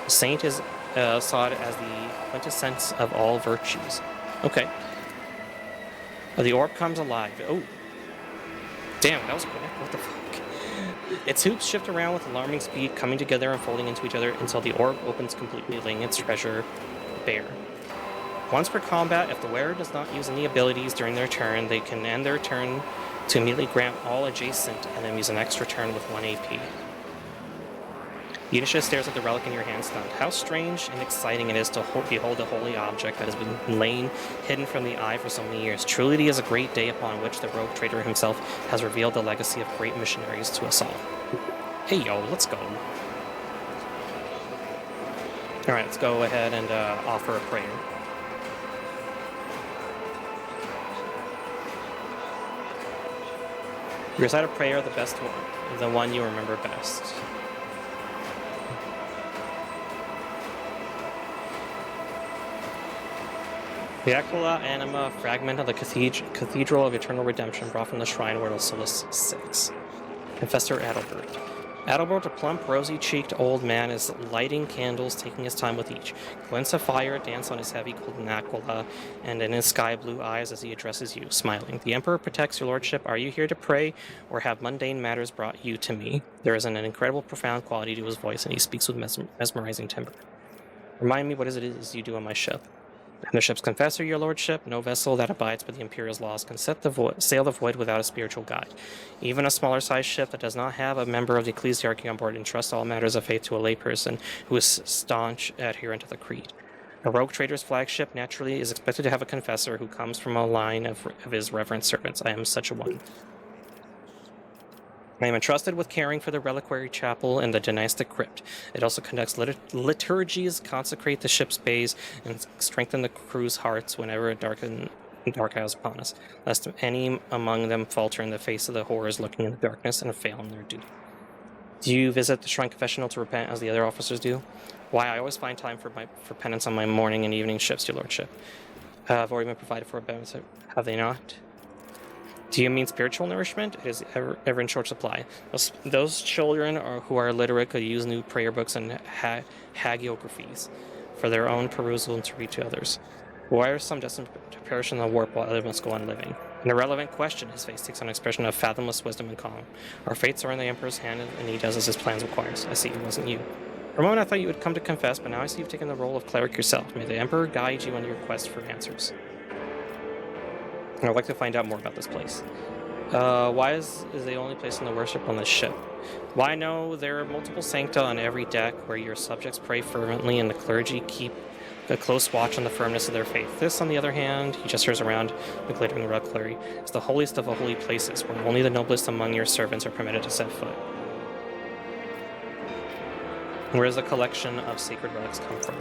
The saint is sought as the quintessence of all virtues. Okay. The orb comes alive. Oh. Damn, that was quick. What the fuck? Its hoops shift around with alarming speed, coming together and folding into each other until the orb opens completely, laying its treasure bare. Once per combat, if the wearer does not use any abilities during their turn, they can end their turn to immediately grant all adjacent enemies an extra turn with 1 AP. The initiative stares at the relic in your hand stunned. How strange and exciting it is to behold a holy object that has been lain hidden from the eye for so many years. Truly it is a great day upon which the rogue trader himself has revealed the legacy of great missionaries to us all. Hey yo, let's go. Alright, let's go ahead and offer a prayer. You recite a prayer, the best one, the one you remember best. The Aquila Anima fragment of the Cathedral of Eternal Redemption brought from the shrine where Solace 6. Confessor Adalbert. Adalbert, a plump, rosy-cheeked old man, is lighting candles, taking his time with each. Glints of fire dance on his heavy golden aquila and in his sky-blue eyes as he addresses you, smiling. The Emperor protects your lordship. Are you here to pray, or have mundane matters brought you to me? There is an incredible, profound quality to his voice, and he speaks with mesmerizing timbre. Remind me what it is you do on my ship. I'm the ship's confessor, your lordship. No vessel that abides by the Imperial's laws can sail the void without a spiritual guide. Even a smaller-sized ship that does not have a member of the ecclesiarchy on board entrusts all matters of faith to a layperson who is staunch adherent to the creed. A rogue trader's flagship naturally is expected to have a confessor who comes from a line of his reverend servants. I am such a one. I am entrusted with caring for the reliquary chapel and the dynastic crypt. It also conducts liturgies, consecrate the ship's bays, and strengthen the crew's hearts whenever a dark hours upon us, lest any among them falter in the face of the horrors lurking in the darkness and fail in their duty. Do you visit the shrine confessional to repent as the other officers do? Why, I always find time for penance on my morning and evening shifts, your lordship. Have already been provided for a benefit, have they not? Do you mean spiritual nourishment? It is ever in short supply. Those children who are illiterate could use new prayer books and hagiographies for their own perusal and to read to others. Why are some destined to perish in the warp while others must go on living? An irrelevant question. His face takes on an expression of fathomless wisdom and calm. Our fates are in the Emperor's hand, and he does as his plans requires. I see it wasn't you. For a moment I thought you would come to confess, but now I see you've taken the role of cleric yourself. May the Emperor guide you on your quest for answers. I would like to find out more about this place. Why is the only place in the worship on this ship? Why no, there are multiple sancta on every deck where your subjects pray fervently and the clergy keep a close watch on the firmness of their faith. This, on the other hand, he gestures around the glittering reliquary, is the holiest of holy places where only the noblest among your servants are permitted to set foot. Where does the collection of sacred relics come from?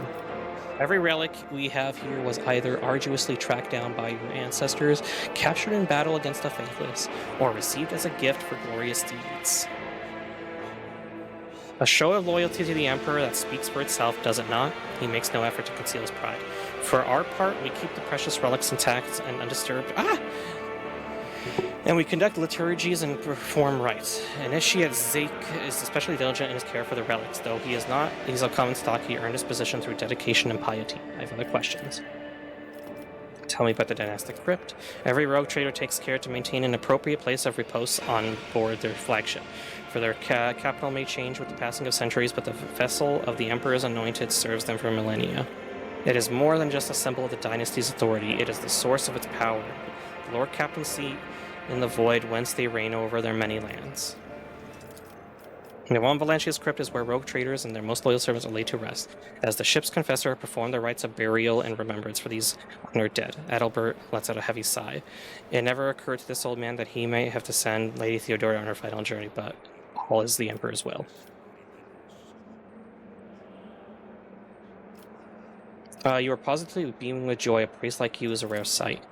Every relic we have here was either arduously tracked down by your ancestors, captured in battle against the faithless, or received as a gift for glorious deeds. A show of loyalty to the Emperor that speaks for itself, does it not? He makes no effort to conceal his pride. For our part, we keep the precious relics intact and undisturbed. And we conduct liturgies and perform rites. Initiate Zeke is especially diligent in his care for the relics, though he is not. He's of common stock. He earned his position through dedication and piety. I have other questions. Tell me about the dynastic crypt. Every rogue trader takes care to maintain an appropriate place of repose on board their flagship. For their capital may change with the passing of centuries, but the vessel of the Emperor's anointed serves them for millennia. It is more than just a symbol of the dynasty's authority. It is the source of its power. The Lord Captain's seat in the void whence they reign over their many lands. The Juan Valencia's crypt is where rogue traders and their most loyal servants are laid to rest, as the ship's confessor performed the rites of burial and remembrance for these honored dead. Adalbert lets out a heavy sigh. It never occurred to this old man that he might have to send Lady Theodora on her final journey, but all is the Emperor's will. You are positively beaming with joy. A priest like you is a rare sight.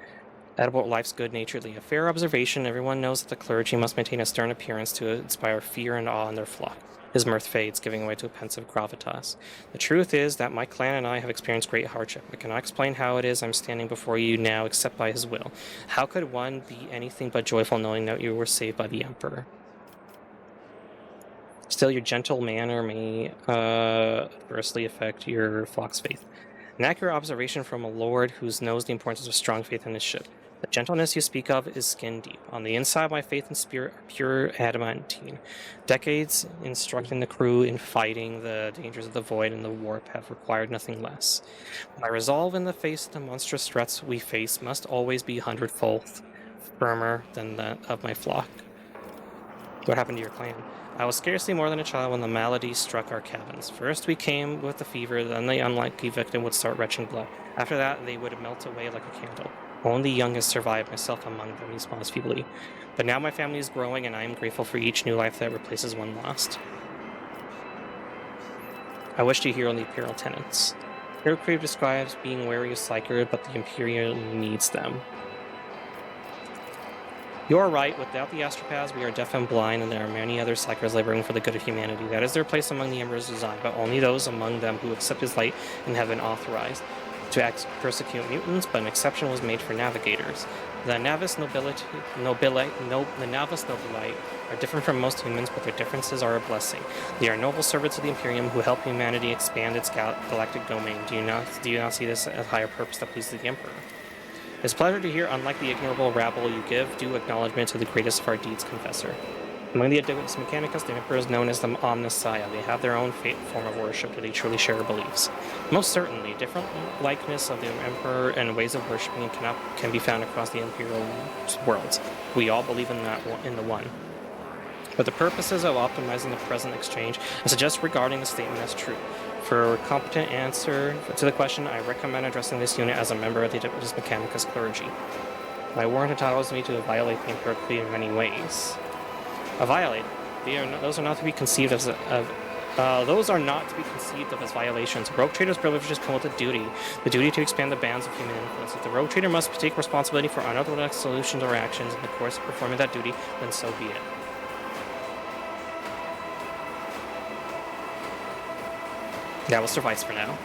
Adalbert life's good-naturedly. A fair observation. Everyone knows that the clergy must maintain a stern appearance to inspire fear and awe in their flock. His mirth fades, giving way to a pensive gravitas. The truth is that my clan and I have experienced great hardship. I cannot explain how it is I'm standing before you now except by his will. How could one be anything but joyful knowing that you were saved by the Emperor? Still, your gentle manner may adversely affect your flock's faith. An accurate observation from a lord who knows the importance of strong faith in his ship. The gentleness you speak of is skin deep. On the inside, my faith and spirit are pure adamantine. Decades instructing the crew in fighting the dangers of the void and the warp have required nothing less. My resolve in the face of the monstrous threats we face must always be 100-fold firmer than that of my flock. What happened to your clan? I was scarcely more than a child when the malady struck our cabins. First we came with the fever, then the unlucky victim would start retching blood. After that, they would melt away like a candle. Only the youngest survived, myself among them, he smiles feebly. But now my family is growing, and I am grateful for each new life that replaces one lost. I wish to hear on the Imperial tenants. Hero Crave describes being wary of Psyker, but the Imperial needs them. You are right. Without the astropaths, we are deaf and blind, and there are many other Psykers laboring for the good of humanity. That is their place among the Emperor's design, but only those among them who accept his light and have been authorized to persecute mutants, but an exception was made for navigators. The Navis Nobilite are different from most humans, but their differences are a blessing. They are noble servants of the Imperium who help humanity expand its galactic domain. Do you not see this as higher purpose that pleases the Emperor? It's a pleasure to hear, unlike the ignorable rabble, you give due acknowledgement to the greatest of our deeds, Confessor. Among the Adeptus Mechanicus, the Emperor is known as the Omnissiah. They have their own form of worship, but they truly share beliefs. Most certainly, different likeness of the Emperor and ways of worshiping can be found across the Imperial worlds. We all believe in the one. For the purposes of optimizing the present exchange, I suggest regarding the statement as true. For a competent answer to the question, I recommend addressing this unit as a member of the Adeptus Mechanicus clergy. My warrant entitles me to violate the Imperial Creed in many ways. Violate. Those are not to be conceived as violations. Rogue traders' privileges come with a duty, the duty to expand the bands of human influence. If the rogue trader must take responsibility for unorthodox solutions or actions in the course of performing that duty, then so be it. That will suffice for now,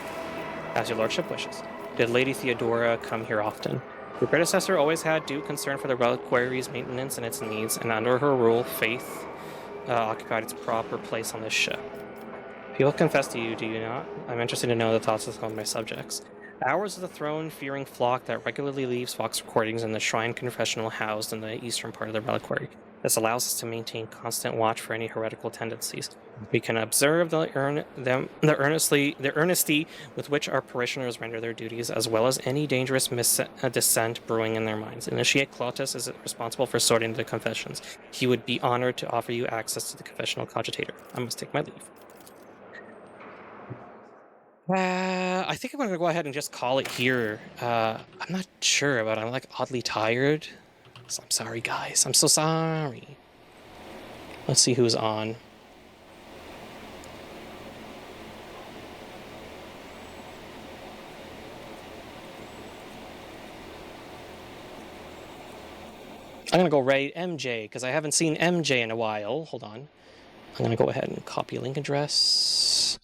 as your lordship wishes. Did Lady Theodora come here often? Your predecessor always had due concern for the reliquary's maintenance and its needs, and under her rule, faith occupied its proper place on this ship. People confess to you, do you not? I'm interested to know the thoughts of some of my subjects. Ours is the throne-fearing flock that regularly leaves Vox recordings in the shrine confessional housed in the eastern part of the reliquary. This allows us to maintain constant watch for any heretical tendencies. We can observe the earnesty with which our parishioners render their duties, as well as any dangerous dissent brewing in their minds. Initiate Clotus is responsible for sorting the confessions. He would be honored to offer you access to the confessional cogitator. I must take my leave. I think I'm going to go ahead and just call it here. I'm not sure, but I'm like oddly tired. So I'm sorry, guys. I'm so sorry. Let's see who's on. I'm gonna go raid MJ because I haven't seen MJ in a while. Hold on. I'm gonna go ahead and copy link address.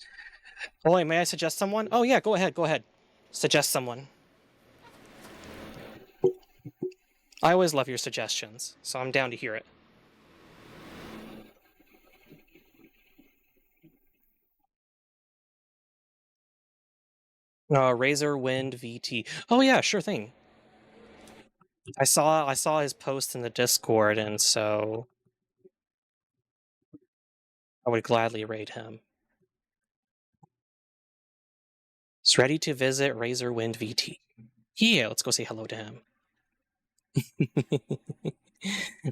Oh wait, may I suggest someone? Oh yeah, go ahead, go ahead. Suggest someone. I always love your suggestions, so I'm down to hear it. Razor Wind VT. Oh yeah, sure thing. I saw his post in the Discord, and so I would gladly raid him. He's ready to visit Razor Wind VT. Yeah, let's go say hello to him.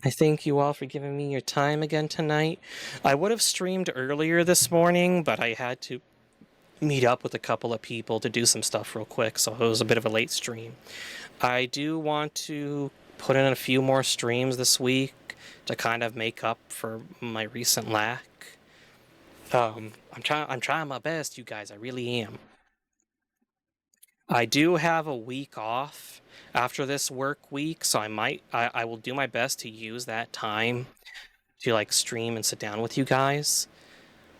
I thank you all for giving me your time again tonight. I would have streamed earlier this morning, but I had to meet up with a couple of people to do some stuff real quick, so it was a bit of a late stream. I do want to put in a few more streams this week to kind of make up for my recent lack. I'm trying my best, you guys. I really am. I do have a week off after this work week, so I will do my best to use that time to like stream and sit down with you guys.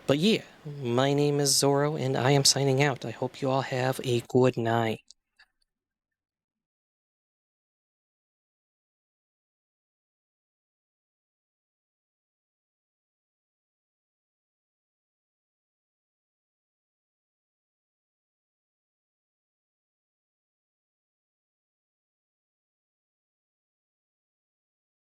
But yeah, my name is Zoro, and I am signing out. I hope you all have a good night.